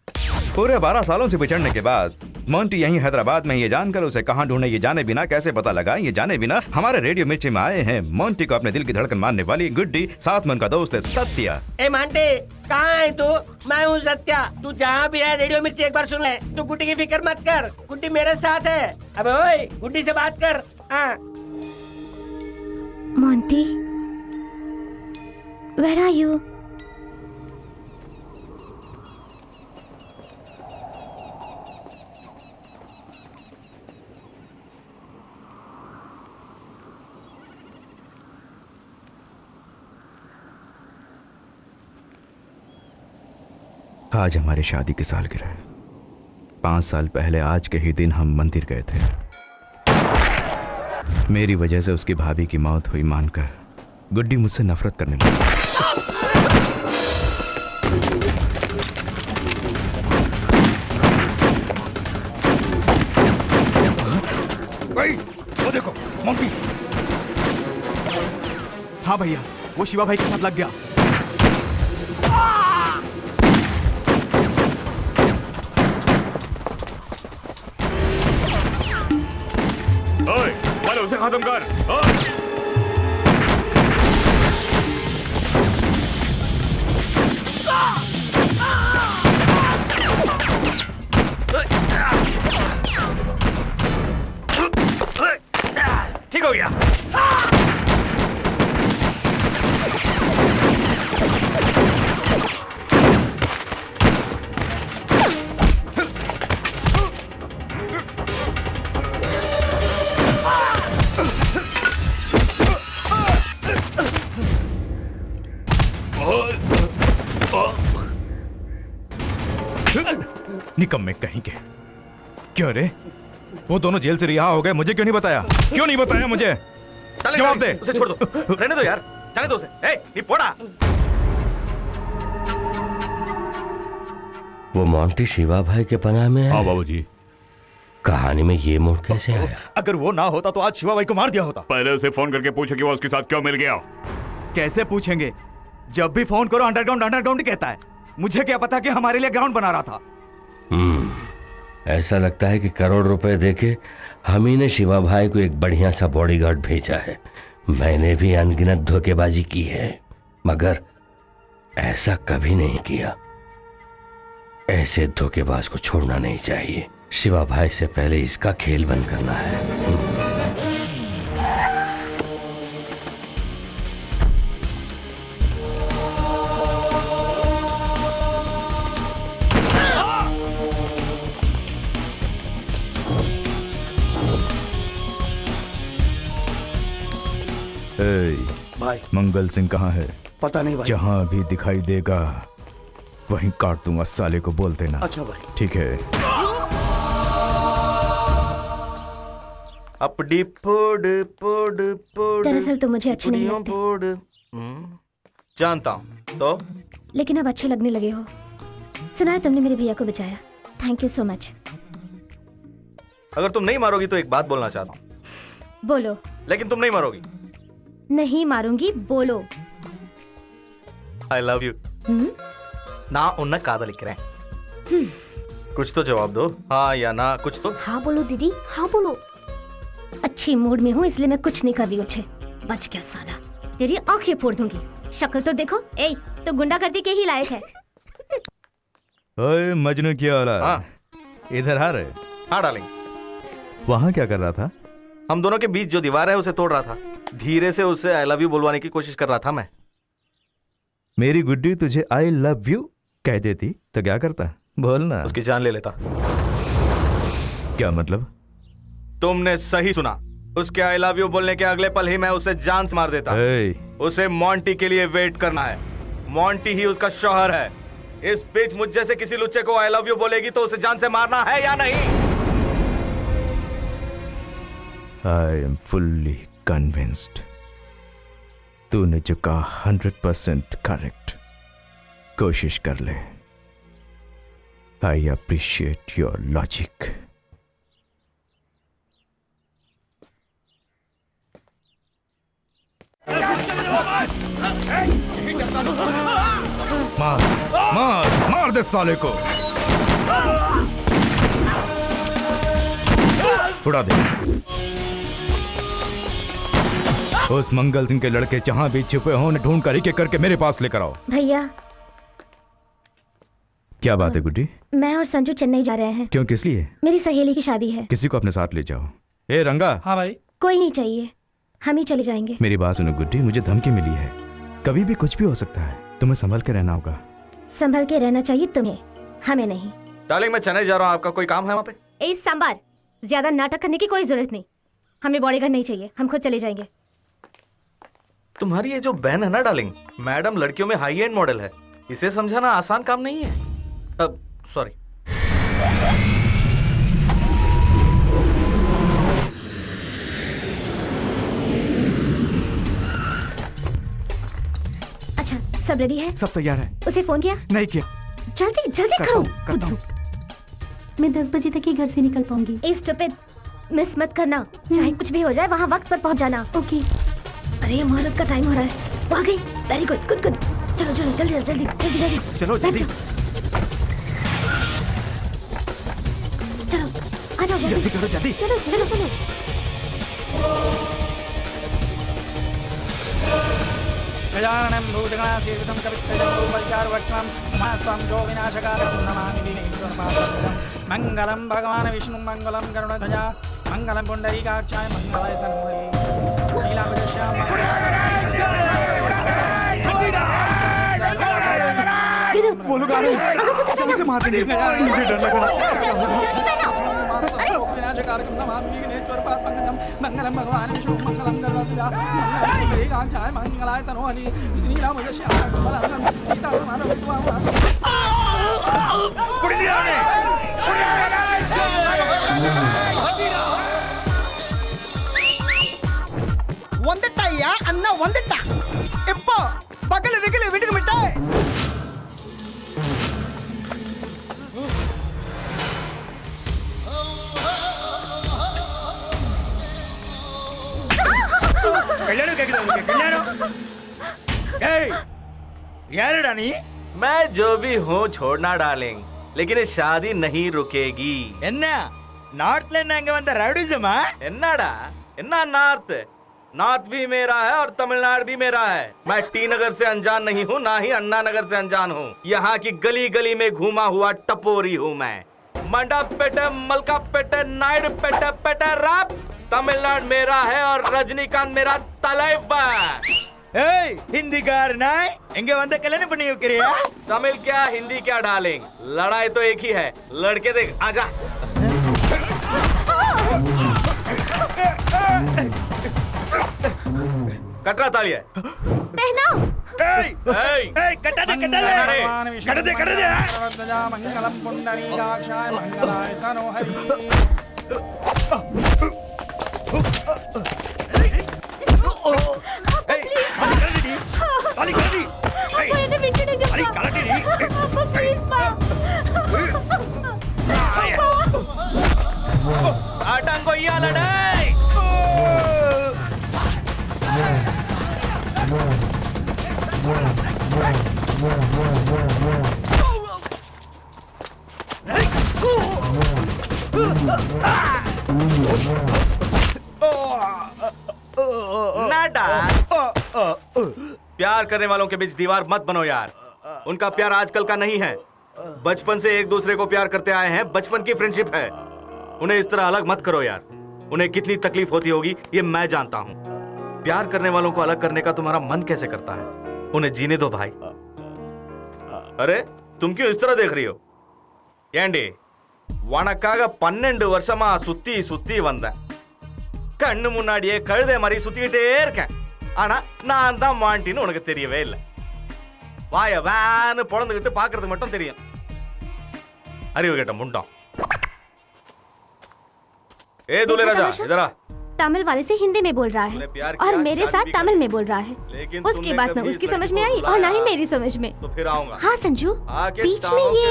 पूरे 12 सालों से बिछड़ने के बाद मोंटी यहीं हैदराबाद में ये जानकर उसे कहाँ ढूंढे ये जाने बिना, कैसे पता लगा ये जाने बिना, हमारे रेडियो मिर्ची में आए हैं मोंटी को अपने दिल की धड़कन मानने वाली गुड्डी, साथ में उनका दोस्त है सत्या। ए मांटे, कहाँ है तू? मैं हूँ सत्या। तू जहाँ भी है रेडियो मिर्ची एक बार सुन ले। तू गुड्डी की फिक्र मत कर, गुड्डी मेरे साथ है। अबे ओए, गुड्डी से बात कर। Monty, where are you? आज हमारी शादी की सालगिरह है। 5 साल पहले आज के ही दिन हम मंदिर गए थे। मेरी वजह से उसकी भाभी की मौत हुई मानकर गुड्डी मुझसे नफरत करने लगी। भाई वो देखो मोंटी। हाँ भैया, वो शिवा भाई के साथ लग गया। पहले उसे खत्म कर। ठीक हो गया। निकम्मे कहीं के। क्यों रे, वो दोनों जेल से रिहा हो गए, मुझे क्यों नहीं बताया? क्यों नहीं बताया मुझे? जवाब दे। उसे छोड़ दो, रहने दो यार, जाने दो उसे। ये पोड़ा। वो मोंटी शिवा भाई के पनाह में है। हाँ बाबूजी। कहानी में ये मोड़ कैसे आया? अगर वो ना होता तो आज शिवा भाई को मार दिया होता। पहले उसे फोन करके पूछो कि वो उसके साथ क्यों मिल गया। कैसे पूछेंगे? जब भी फोन करो अंडरग्राउंड अंडरग्राउंड कहता है। मुझे क्या पता कि हमारे लिए ग्राउंड बना रहा था। ऐसा लगता है कि करोड़ रुपए देके हम ही ने शिवा भाई को एक बढ़िया सा बॉडीगार्ड भेजा है। मैंने भी अनगिनत धोखेबाजी की है, मगर ऐसा कभी नहीं किया। ऐसे धोखेबाज को छोड़ना नहीं चाहिए। शिवा भाई से पहले इसका खेल बंद करना है। भाई मंगल सिंह कहाँ है? पता नहीं भाई। जहाँ भी दिखाई देगा वहीं काट दूंगा, साले को बोल देना। अच्छा भाई। ठीक है। अपडी पोड पोड पोड। दरअसल तो मुझे अच्छे नहीं लगते। जानता हूँ तो, लेकिन अब अच्छे लगने लगे हो। सुना है तुमने मेरे भैया को बचाया। Thank you so much. अगर तुम नहीं मारोगी तो एक बात बोलना चाहता हूँ। बोलो। लेकिन तुम नहीं मारोगी। नहीं मारूंगी, बोलो। आई लव यू। ना उन्ना कादल लिख रहे हैं। कुछ तो जवाब दो, हाँ या ना, कुछ तो। हाँ बोलो दीदी, हाँ बोलो। अच्छी मूड में हूँ इसलिए मैं कुछ नहीं कर रही। अच्छे बच गया साला, तेरी आंखें फोड़ दूंगी। शक्ल तो देखो, ए तो गुंडागर्दी के ही लायक है। ओए मजनू क्या हो रहा है? इधर आ रहे। हाँ डार्लिंग। वहाँ क्या कर रहा था? हम दोनों के बीच जो दीवार है उसे तोड़ रहा था। धीरे से उसे आई लव यू बुलवाने की कोशिश कर रहा था मैं। मेरी गुड्डी तुझे आई लव यू कह देती तो क्या करता? बोलना। उसकी जान ले लेता। क्या मतलब? तुमने सही सुना। उसके आई लव यू बोलने के अगले पल ही मैं उसे जान से मार देता। उसे मोंटी के लिए वेट करना है। मोंटी ही उसका शौहर है। इस बीच मुझ जैसे किसी लुच्चे को आई लव यू बोलेगी तो उसे जान से मारना है या नहीं? I am fully convinced. तूने जो कहा 100% करेक्ट। कोशिश कर ले। I appreciate your logic. मार मार मार दे साले को। उड़ा दे। उस मंगल सिंह के लड़के जहां भी छुपे हों उन्हें ढूंढ कर एक एक करके मेरे पास लेकर आओ। भैया। क्या बात है गुड्डी? मैं और संजू चेन्नई जा रहे हैं। क्यों, किस लिए? मेरी सहेली की शादी है। किसी को अपने साथ ले जाओ। ए रंगा। हाँ भाई। कोई नहीं चाहिए, हम ही चले जाएंगे। मेरी बात सुनो गुड्डी, मुझे धमकी मिली है। कभी भी कुछ भी हो सकता है, तुम्हें संभल के रहना होगा। संभल के रहना चाहिए तुम्हें, हमें नहीं। डार्लिंग मैं चेन्नई जा रहा हूँ, आपका कोई काम है वहाँ पे? ए सांबार, ज्यादा नाटक करने की कोई जरूरत नहीं। हमें बॉडीगार्ड नहीं चाहिए, हम खुद चले जाएंगे। तुम्हारी ये जो बहन है ना डार्लिंग, मैडम लड़कियों में हाई एंड मॉडल है। इसे समझाना आसान काम नहीं है। अब सॉरी। अच्छा सब रेडी है? सब तैयार है। उसे फोन किया? नहीं किया। जल्दी जल्दी करो। मैं 10 बजे तक ही घर से निकल पाऊंगी। ए स्टूपिड, मिस मत करना। चाहे कुछ भी हो जाए वहाँ वक्त पर पहुँच जाना। ओके। अरे मुहूर्त का टाइम हो रहा है। वहाँ गई। Very good good good. चलो चलो जल्दी जल्दी जल्दी जल्दी। चलो जल्दी। चलो आ जाओ जल्दी करो जल्दी। चलो चलो चलो। गजाननं भूतगणासेवितं कवित्तजम्बूफलचारुवक्त्रं मास्त्वं योगिनाशकारं नमामि विघ्नेश्वरपादं। मङ्गलं भगवान् विष्णुं मङ्गलं गरुडध्वजा मङ्गलं पुण्डरीकाक्षाय मङ्गलाय तन्मये बोलो गाड़ी सबसे मार देंगे। मुझे डर लग मंगलम भगवान विष्णु मंगलम गरुड़ध्वजा मंगलम पुण्डरीकाक्षाय मंगलाय तनोहरि सीता ಒಂದಿಟ್ಟಯ್ಯ ಅನ್ನ ಒಂದಿಟ್ಟ ಇಪ್ಪ ಪಗಲಿ ರಿಗಲಿ ವಿಡಿಗೆ ಬಿಟ್ಟೆ यार रानी मैं जो भी हूँ छोड़ना डार्लिंग, लेकिन ये शादी नहीं रुकेगी। नार्थ लैंड वंद रउडिज्म एन्नाडा एन्ना नॉर्थ भी मेरा है और तमिलनाडु भी मेरा है। मैं टी नगर से अनजान नहीं हूँ, ना ही अन्ना नगर से अनजान हूँ। यहाँ की गली गली में घूमा हुआ टपोरी हूँ मैं। मंडप पेटे, मलका पेटे, नाइड पेटे पेटे रैप। तमिलनाडु मेरा है और रजनीकांत मेरा तलेवर। हिंदी कार ना इंगे वंदे कल्याण पड़ी क्रिया। तमिल क्या हिंदी क्या डार्लिंग, लड़ाई तो एक ही है। लड़के देख आजा। कटरा ताली है पहना। कटा दे मंगलम पुंडरीकाक्षाय मंगलाय तनोहरि। आटंको ये लड़ाई। प्यार करने वालों के बीच दीवार मत बनो यार। उनका प्यार आजकल का नहीं है, बचपन से एक दूसरे को प्यार करते आए हैं, बचपन की फ्रेंडशिप है। उन्हें इस तरह अलग मत करो यार। उन्हें कितनी तकलीफ होती होगी ये मैं जानता हूँ। प्यार करने वालों को अलग करने का तुम्हारा मन कैसे करता है? उन्हें जीने दो भाई। अरे तुम क्यों इस तरह देख रही हो? ஏண்டி உனக்காக 12 வருஷமா சுத்தி சுத்தி வந்தேன். கண்ணு முன்னாடியே கழுதை மாதிரி சுத்திக்கிட்டே இருக்கேன். ஆனா நான் தான் மாண்டின்னு உனக்கு தெரியவே இல்லை. வாய வேன்னு பொழந்துக்கிட்டு பாக்குறது மட்டும் தெரியும். அறிவு கேட்ட முண்டம். ए दूल्हे राजा इधर आ। तमिल वाले से हिंदी में बोल रहा है और मेरे साथ तमिल में बोल रहा है। उसकी बात ना उसकी समझ में आई और ना ही मेरी समझ में। तो फिर आऊंगा। हाँ संजू, बीच में ये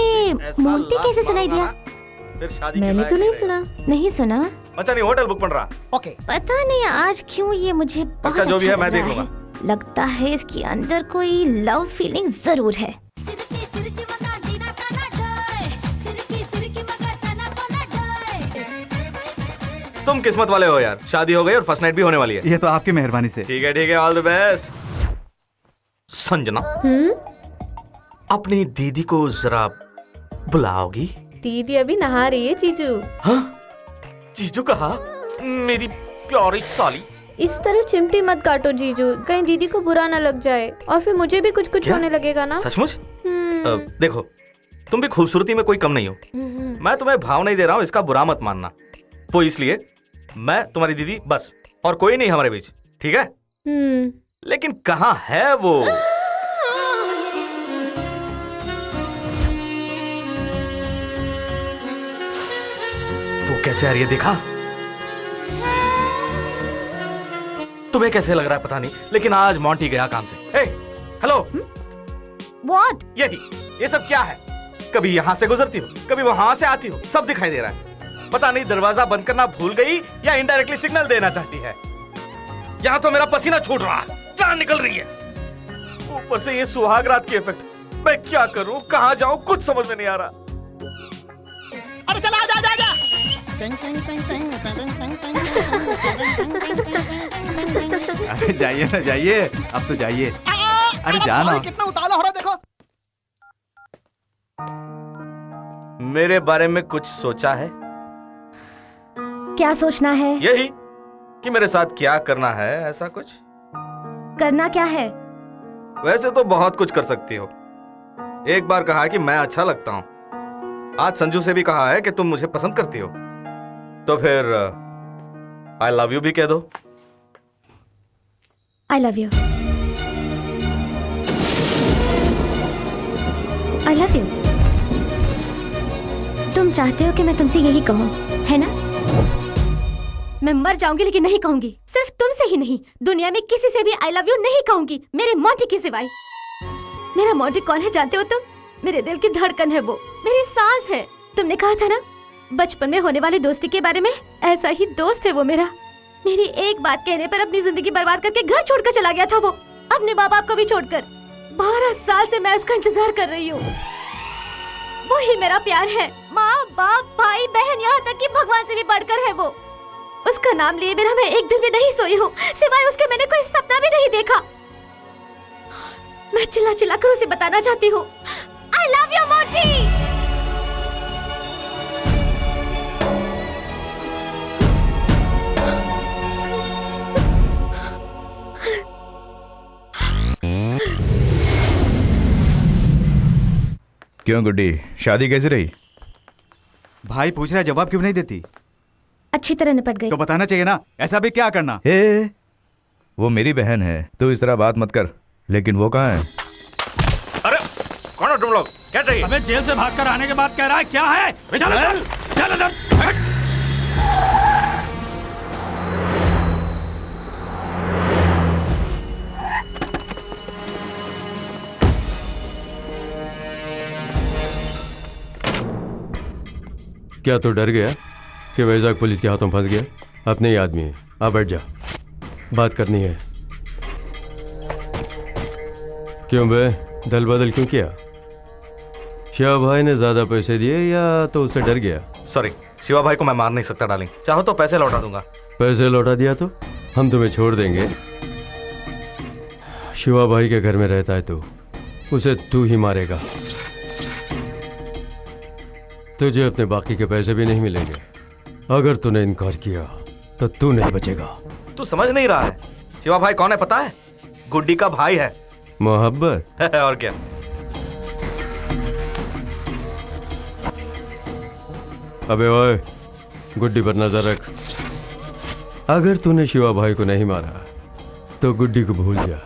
मोंटी कैसे सुनाई दिया? फिर शादी मैंने तो नहीं सुना। नहीं सुना? अच्छा नहीं होटल बुक बन रहा। ओके। पता नहीं आज क्यों ये मुझे बहुत अच्छा जो भी है मैं देख लग रहा लूंगा। है। लगता है इसके अंदर कोई लव फीलिंग जरूर है। तुम किस्मत वाले हो यार, शादी हो गई और फर्स्ट नाइट भी होने वाली है। ये तो आपकी मेहरबानी से। ठीक है ऑल द बेस्ट। संजना अपनी दीदी को जरा बुलाओगी? दीदी अभी नहा रही है जीजू। हाँ? जीजू कहा? मेरी प्यारी साली। इस तरह चिमटी मत काटो जीजू, कहीं दीदी को बुरा ना लग जाए और फिर मुझे भी कुछ कुछ होने लगेगा ना। सचमुच? देखो तुम भी खूबसूरती में कोई कम नहीं हो। मैं तुम्हें भाव नहीं दे रहा हूँ, इसका बुरा मत मानना। वो इसलिए मैं तुम्हारी दीदी बस, और कोई नहीं हमारे बीच, ठीक है? लेकिन कहाँ है वो? वो कैसे आ रही है देखा? तुम्हें कैसे लग रहा है पता नहीं, लेकिन आज मॉन्टी गया काम से। हे, हेलो। What? यही, ये सब क्या है? कभी यहाँ से गुजरती हो, कभी वहां से आती हो, सब दिखाई दे रहा है। पता नहीं दरवाजा बंद करना भूल गई या इनडायरेक्टली सिग्नल देना चाहती है। यहाँ तो मेरा पसीना छूट रहा है, जान निकल रही है। ऊपर से ये सुहाग रात की इफेक्ट। मैं क्या करूं, कहाँ जाऊं, कुछ समझ में नहीं आ रहा। अरे चला आजा आजा आजा। अरे जाइए ना जाइए, अब तो जाइए। अरे जाना। कितना उतावला हो रहा देखो। मेरे बारे में कुछ सोचा है? क्या सोचना है? यही कि मेरे साथ क्या करना है, ऐसा कुछ? करना क्या है? वैसे तो बहुत कुछ कर सकती हो। एक बार कहा कि मैं अच्छा लगता हूं, आज संजू से भी कहा है कि तुम मुझे पसंद करती हो, तो फिर आई लव यू भी कह दो। आई love you. I love you. तुम चाहते हो कि मैं तुमसे यही कहूं, है ना? मैं मर जाऊंगी लेकिन नहीं कहूंगी। सिर्फ तुम तुमसे ही नहीं, दुनिया में किसी से भी आई लव यू नहीं कहूंगी, मेरे मोंटी के सिवाय। मेरा मोंटी कौन है जानते हो तुम? मेरे दिल की धड़कन है वो, मेरी सांस है। तुमने कहा था ना बचपन में होने वाली दोस्ती के बारे में, ऐसा ही दोस्त है वो मेरा। मेरी एक बात कहने पर अपनी जिंदगी बर्बाद करके घर छोड़कर चला गया था वो, अपने माँ बाप को भी छोड़कर। 12 साल से मैं उसका इंतजार कर रही हूँ। वो ही मेरा प्यार है, माँ बाप भाई बहन, यहाँ तक कि भगवान से भी बढ़कर है वो। उसका नाम लिए बिना मैं एक दिन भी नहीं सोई हूँ, सिवाय उसके मैंने कोई सपना भी नहीं देखा। मैं चिल्ला चिल्ला कर उसे बताना चाहती हूँ, आई लव यू मोंटी। क्यों गुड्डी, शादी कैसी रही? भाई पूछ रहा है, जवाब क्यों नहीं देती? अच्छी तरह निपट गई। तो बताना चाहिए ना, ऐसा भी क्या करना। हे, वो मेरी बहन है, तू इस तरह बात मत कर। लेकिन वो कहाँ है? अरे कौन हो तुम लोग, क्या चाहिए? अबे जेल से भागकर आने के बाद कह रहा है क्या है? चल अंदर, चल अंदर। क्या तो डर गया कि वैजाग पुलिस के हाथों फंस गया? अपने ही आदमी है, आ बैठ जा, बात करनी है। क्यों बे, दल बदल क्यों किया? शिवा भाई ने ज्यादा पैसे दिए या तो उससे डर गया? सॉरी, शिवा भाई को मैं मार नहीं सकता डार्लिंग, चाहो तो पैसे लौटा दूंगा। पैसे लौटा दिया तो हम तुम्हें छोड़ देंगे। शिवा भाई के घर में रहता है तो उसे तू ही मारेगा। तुझे अपने बाकी के पैसे भी नहीं मिलेंगे। अगर तूने इनकार किया तो तू नहीं बचेगा। तू समझ नहीं रहा है, शिवा भाई कौन है पता है? गुड्डी का भाई है। मोहब्बत और क्या। अबे ओए, गुड्डी पर नजर रख। अगर तूने शिवा भाई को नहीं मारा तो गुड्डी को भूल जा।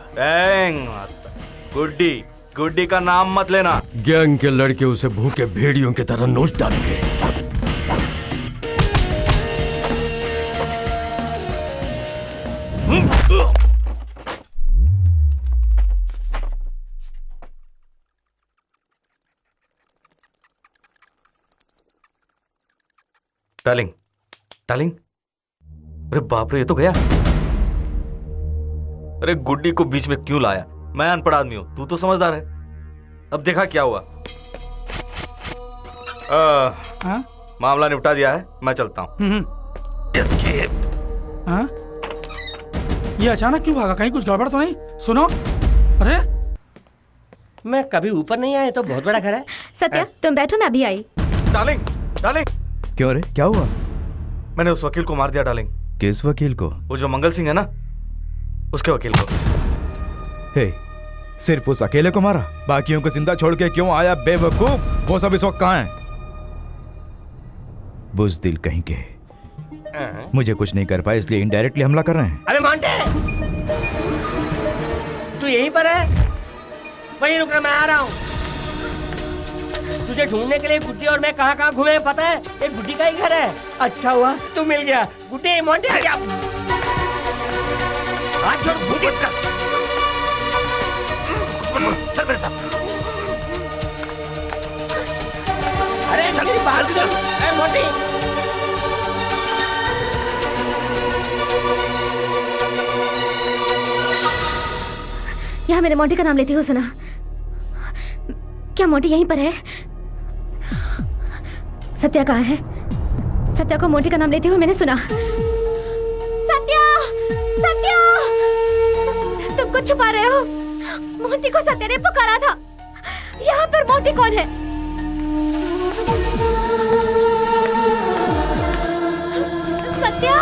गुड्डी, गुड्डी का नाम मत लेना। गैंग के लड़के उसे भूखे भेड़ियों की तरह नोच डालेंगे। डार्लिंग, डार्लिंग, अरे बाप रे, ये तो गया। अरे गुड्डी को बीच में क्यों लाया? मैं अनपढ़ आदमी हूं, तू तो समझदार है। अब देखा क्या हुआ। मामला निपटा दिया है, मैं चलता हूं। ये अचानक क्यों भागा? कहीं कुछ गड़बड़ तो नहीं? सुनो, अरे मैं कभी ऊपर नहीं आया तो बहुत बड़ा घर है। सत्या तुम बैठो, मैं अभी आई। Darling, darling. क्यों रे, क्या हुआ? मैंने उस वकील को मार दिया डार्लिंग। किस वकील को? वो जो मंगल सिंह है ना, उसके वकील को। हे, सिर्फ उस अकेले को मारा? बाकियों को जिंदा छोड़ के क्यों आया बेवकूफ? वो सब इस वक्त कहाँ हैं? बुज़दिल कहीं के, मुझे कुछ नहीं कर पाए इसलिए इनडायरेक्टली हमला कर रहे हैं। अबे मोंटे, तू यहीं पर है? वहीं रुकना, मैं आ रहा हूँ। तुझे ढूंढने के लिए गुड्डी और मैं कहाँ कहाँ घूमे पता है? एक गुड्डी का ही घर है। अच्छा हुआ तू मिल गया। गुड्डी, मोंटे आ गया। हाथ छोड़, गुड्डी का। चल मेरे साथ। अरे जल्दी बाहर चल। ए मोंटी, यहाँ मेरे मोंटी का नाम लेती हो सुना? क्या मोंटी यहीं पर है? सत्या कहाँ है? सत्या को मोंटी का नाम लेते हुए मैंने सुना। सत्या, सत्या, तुम कुछ छुपा रहे हो? मोंटी को सत्या ने पुकारा था। यहाँ पर मोंटी कौन है? सत्या,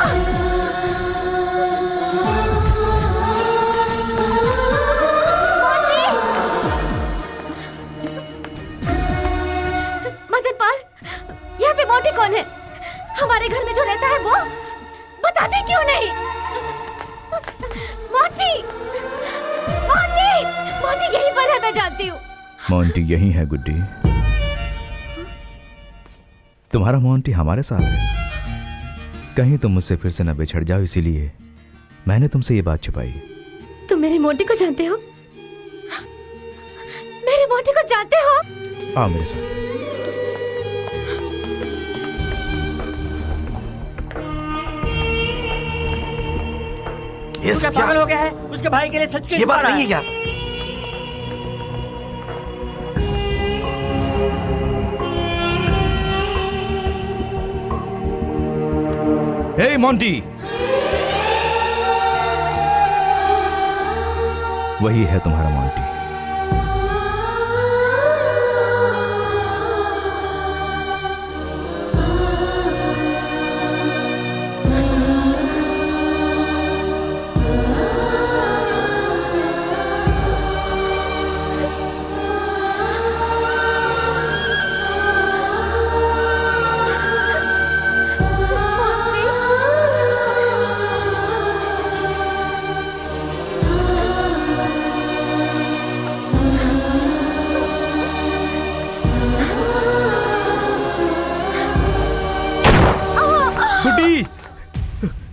यहाँ पे मोंटी कौन है? हमारे घर में जो रहता है वो बताते क्यों नहीं? मोंटी, मोंटी, मोंटी यहीं पर है, मैं जानती हूँ। मोंटी यहीं है गुड्डी। तुम्हारा मोंटी हमारे साथ है। कहीं तुम मुझसे फिर से न बिछड़ जाओ, इसीलिए मैंने तुमसे ये बात छुपाई। तुम मेरे मोंटी को जानते हो? मेरे मोंटी को जानते हो? आओ मेरे साथ। उसका पागल हो गया है, उसके भाई के लिए सच की बात नहीं है क्या? हे मोंटी, वही है तुम्हारा मोंटी।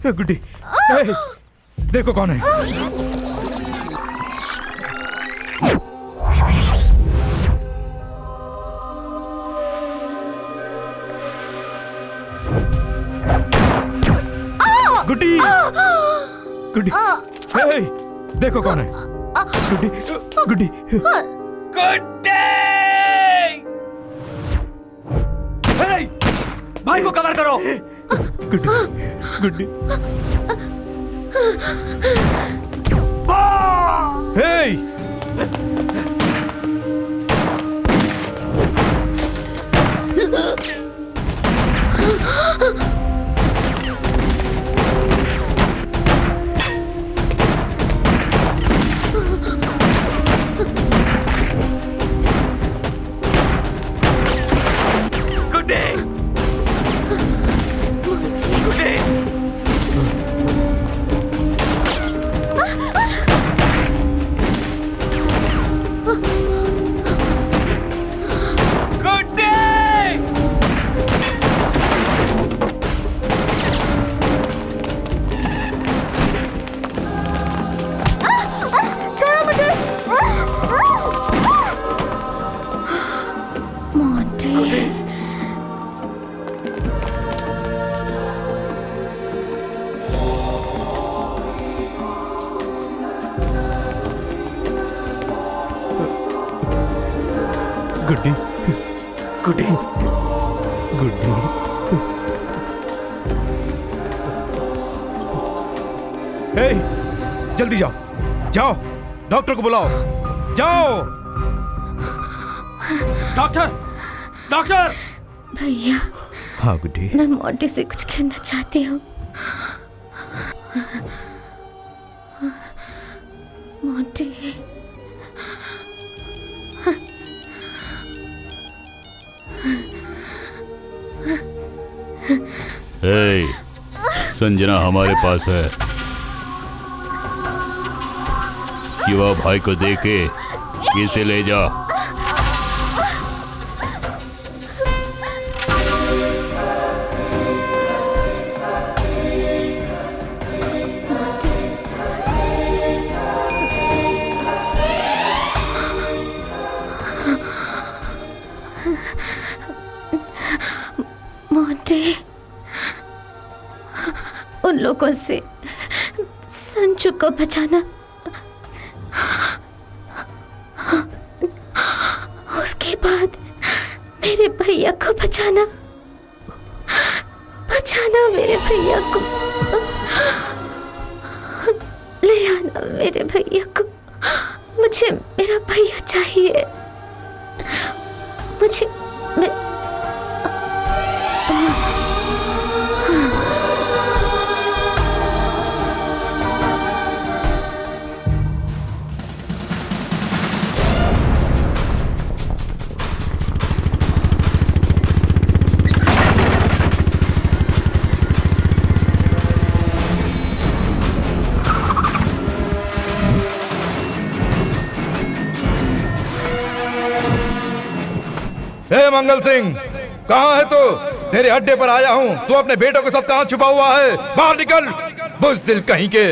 गुड्डी, देखो कौन है। गुड्डी, गुड्डी, देखो कौन है। गुड्डी, गुड्डी, गुड्डी, भाई को कवर करो। गुड्डी, गुड्डी, हे! गुड्डी, गुड्डी, गुड्डी, हे, जल्दी जाओ, जाओ, डॉक्टर को बुलाओ, जाओ। Doctor, doctor. भैया। हाँ गुड्डी। मैं मोंटी से कुछ कहना चाहती हूँ। मोंटी। हे, संजना हमारे पास है। युवा भाई को देके इसे ले जा। मोंटी, उन लोगों से संजू को बचाना, उसके बाद मेरे भैया को बचाना, बचाना मेरे भैया को, ले आना मेरे भैया को। मुझे मेरा भैया चाहिए। मुझे हे मंगल सिंह, कहाँ है तू? तेरे अड्डे पर आया हूँ। तू अपने बेटों के साथ कहाँ छुपा हुआ है? बाहर निकल, बुज़दिल कहीं के।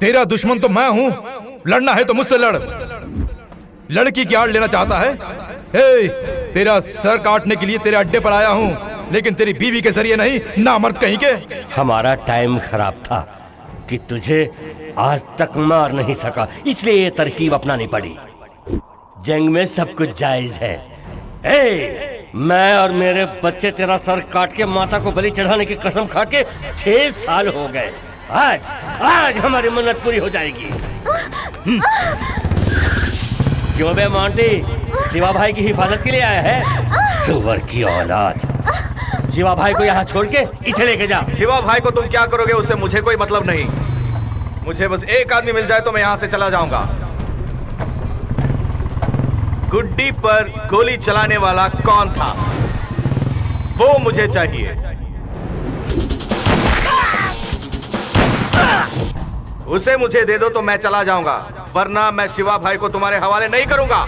तेरा दुश्मन तो मैं हूं, लड़ना है तो मुझसे लड़। लड़की की आड़ लेना चाहता है? हे, तेरा सर काटने के लिए तेरे अड्डे पर आया हूं, लेकिन तेरी बीवी के जरिए नहीं, नामर्द कहीं के। हमारा टाइम खराब था कि तुझे आज तक मार नहीं सका, इसलिए ये तरकीब अपनानी पड़ी। जंग में सब कुछ जायज है। मैं और मेरे बच्चे तेरा सर काट के माता को बलि चढ़ाने की कसम खा के 6 साल हो गए। आज हमारी मन्नत पूरी हो जाएगी। क्यों बे मोंटी, शिवा भाई की हिफाजत के लिए आया है? सुअर की औलाद, शिवा भाई को यहाँ छोड़ के इसे लेके जा। शिवा भाई को तुम क्या करोगे उससे मुझे कोई मतलब नहीं। मुझे बस एक आदमी मिल जाए तो मैं यहाँ से चला जाऊंगा। गुड्डी पर गोली चलाने वाला कौन था, वो मुझे चाहिए। उसे मुझे दे दो तो मैं चला जाऊंगा, वरना मैं शिवा भाई को तुम्हारे हवाले नहीं करूंगा।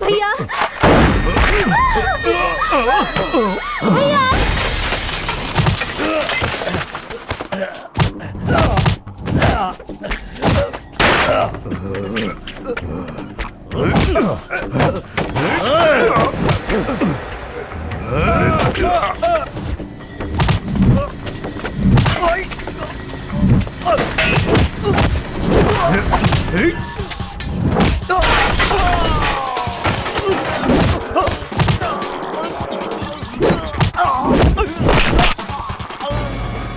भैया, भैया,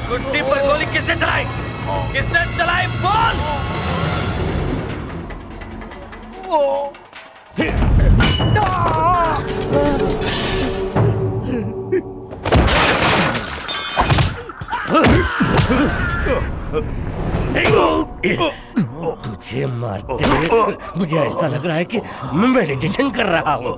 गुड्डी पर गोली किसने चलाई? किसने चलाई? बोल। तुझे मारते मुझे ऐसा लग रहा है कि मैं मेडिटेशन कर रहा हूँ।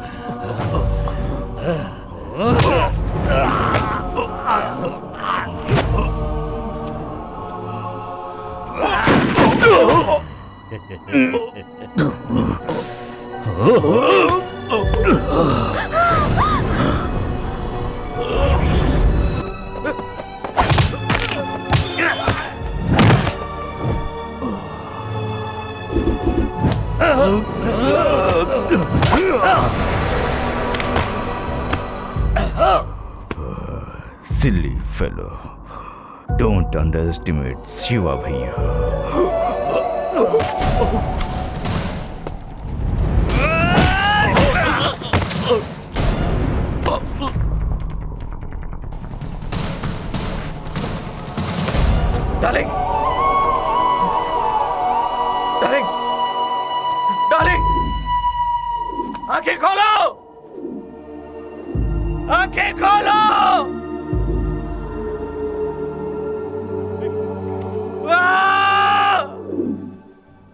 Silly fellow, don't underestimate Shiva भैया। डार्लिंग, डार्लिंग, डार्लिंग, आंखें खोलो, आंखें खोलो।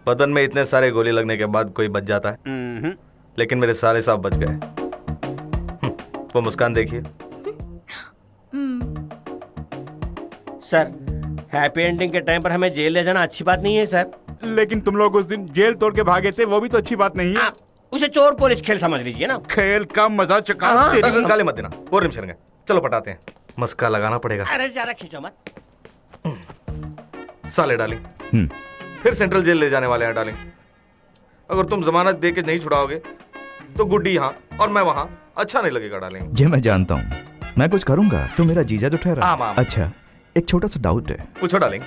बदन में इतने सारे गोली लगने के बाद कोई बच जाता है, लेकिन मेरे सारे सांप बच गए। वो मुस्कान देखिए। सर, हैप्पी एंडिंग के टाइम पर हमें जेल ले जाना अच्छी बात नहीं है सर। लेकिन तुम लोग उस दिन जेल तोड़ के भागे थे, वो भी तो अच्छी बात नहीं है। उसे चोर पुलिस खेल समझ लीजिए ना। खेल का मजा चुका। तेरी गाली मत देना। और निमिष रहेंगे, चलो पटाते हैं। मस्का लगाना पड़ेगा। अरे ज्यादा खींचो मत। साले डार्लिंग, फिर सेंट्रल जेल ले जाने वाले हैं डार्लिंग। अगर तुम जमानत दे के नहीं छुड़ाओगे तो गुड्डी यहाँ और मैं वहाँ, अच्छा नहीं लगेगा डार्लिंग। ये मैं जानता हूँ, मैं कुछ करूंगा तो मेरा जीजा तो ठहरा। हाँ। अच्छा, एक छोटा सा डाउट है। पूछो डार्लिंग।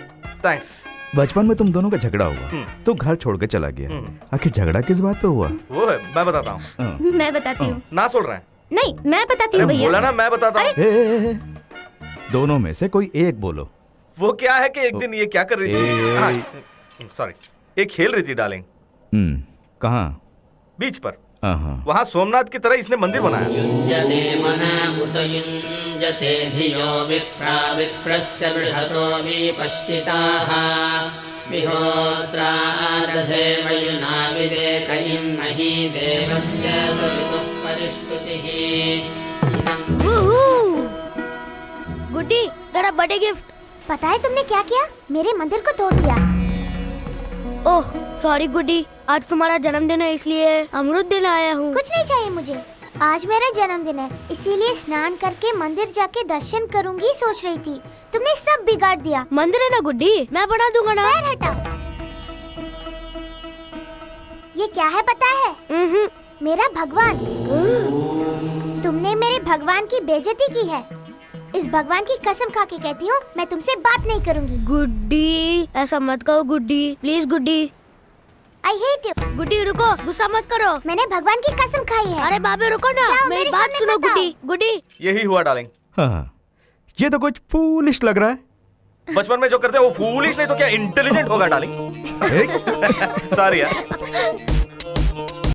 थैंक्स। बचपन में तुम दोनों का झगड़ा हुआ तो घर छोड़ के चला गया, आखिर झगड़ा किस बात पे हुआ? वो है, मैं बताता हूँ। मैं बताती हूँ। ना सुन रहे हैं? नहीं, मैं बताती हूँ भैया। बोला ना, मैं बताता हूँ। दोनों में से कोई एक बोलो। वो क्या है कि एक दिन ये क्या कर रही थी, सॉरी, ये खेल रही थी डार्लिंग। कहाँ? बीच पर। वहाँ सोमनाथ की तरह इसने मंदिर बनाया। गुड्डी, तेरा बर्थडे गिफ्ट। पता है तुमने क्या किया? मेरे मंदिर को तोड़ दिया। ओह सॉरी गुड्डी, आज तुम्हारा जन्मदिन है इसलिए अमरूद देने आया हूँ। कुछ नहीं चाहिए मुझे, आज मेरा जन्मदिन है इसीलिए स्नान करके मंदिर जाके दर्शन करूंगी सोच रही थी। तुमने सब बिगाड़ दिया। मंदिर है ना गुड्डी, मैं बना दूंगा ना। हटाओ। ये क्या है पता है? मेरा भगवान। तुमने मेरे भगवान की बेइज्जती की है। इस भगवान की कसम खा के कहती हूँ, मैं तुमसे बात नहीं करूँगी। गुड्डी, ऐसा मत कहो Guddi, please Guddi. I hate you. Guddi रुको, गुस्सा मत करो, मैंने भगवान की कसम खाई है। अरे बाबे रुको ना, मेरी बात सुनो गुड्डी। गुड्डी, यही हुआ डार्लिंग। हाँ, ये तो कुछ फूलिश लग रहा है। बचपन में जो करते हैं वो फूलिश नहीं तो क्या इंटेलिजेंट होगा डार्लिंग। सॉरी यार।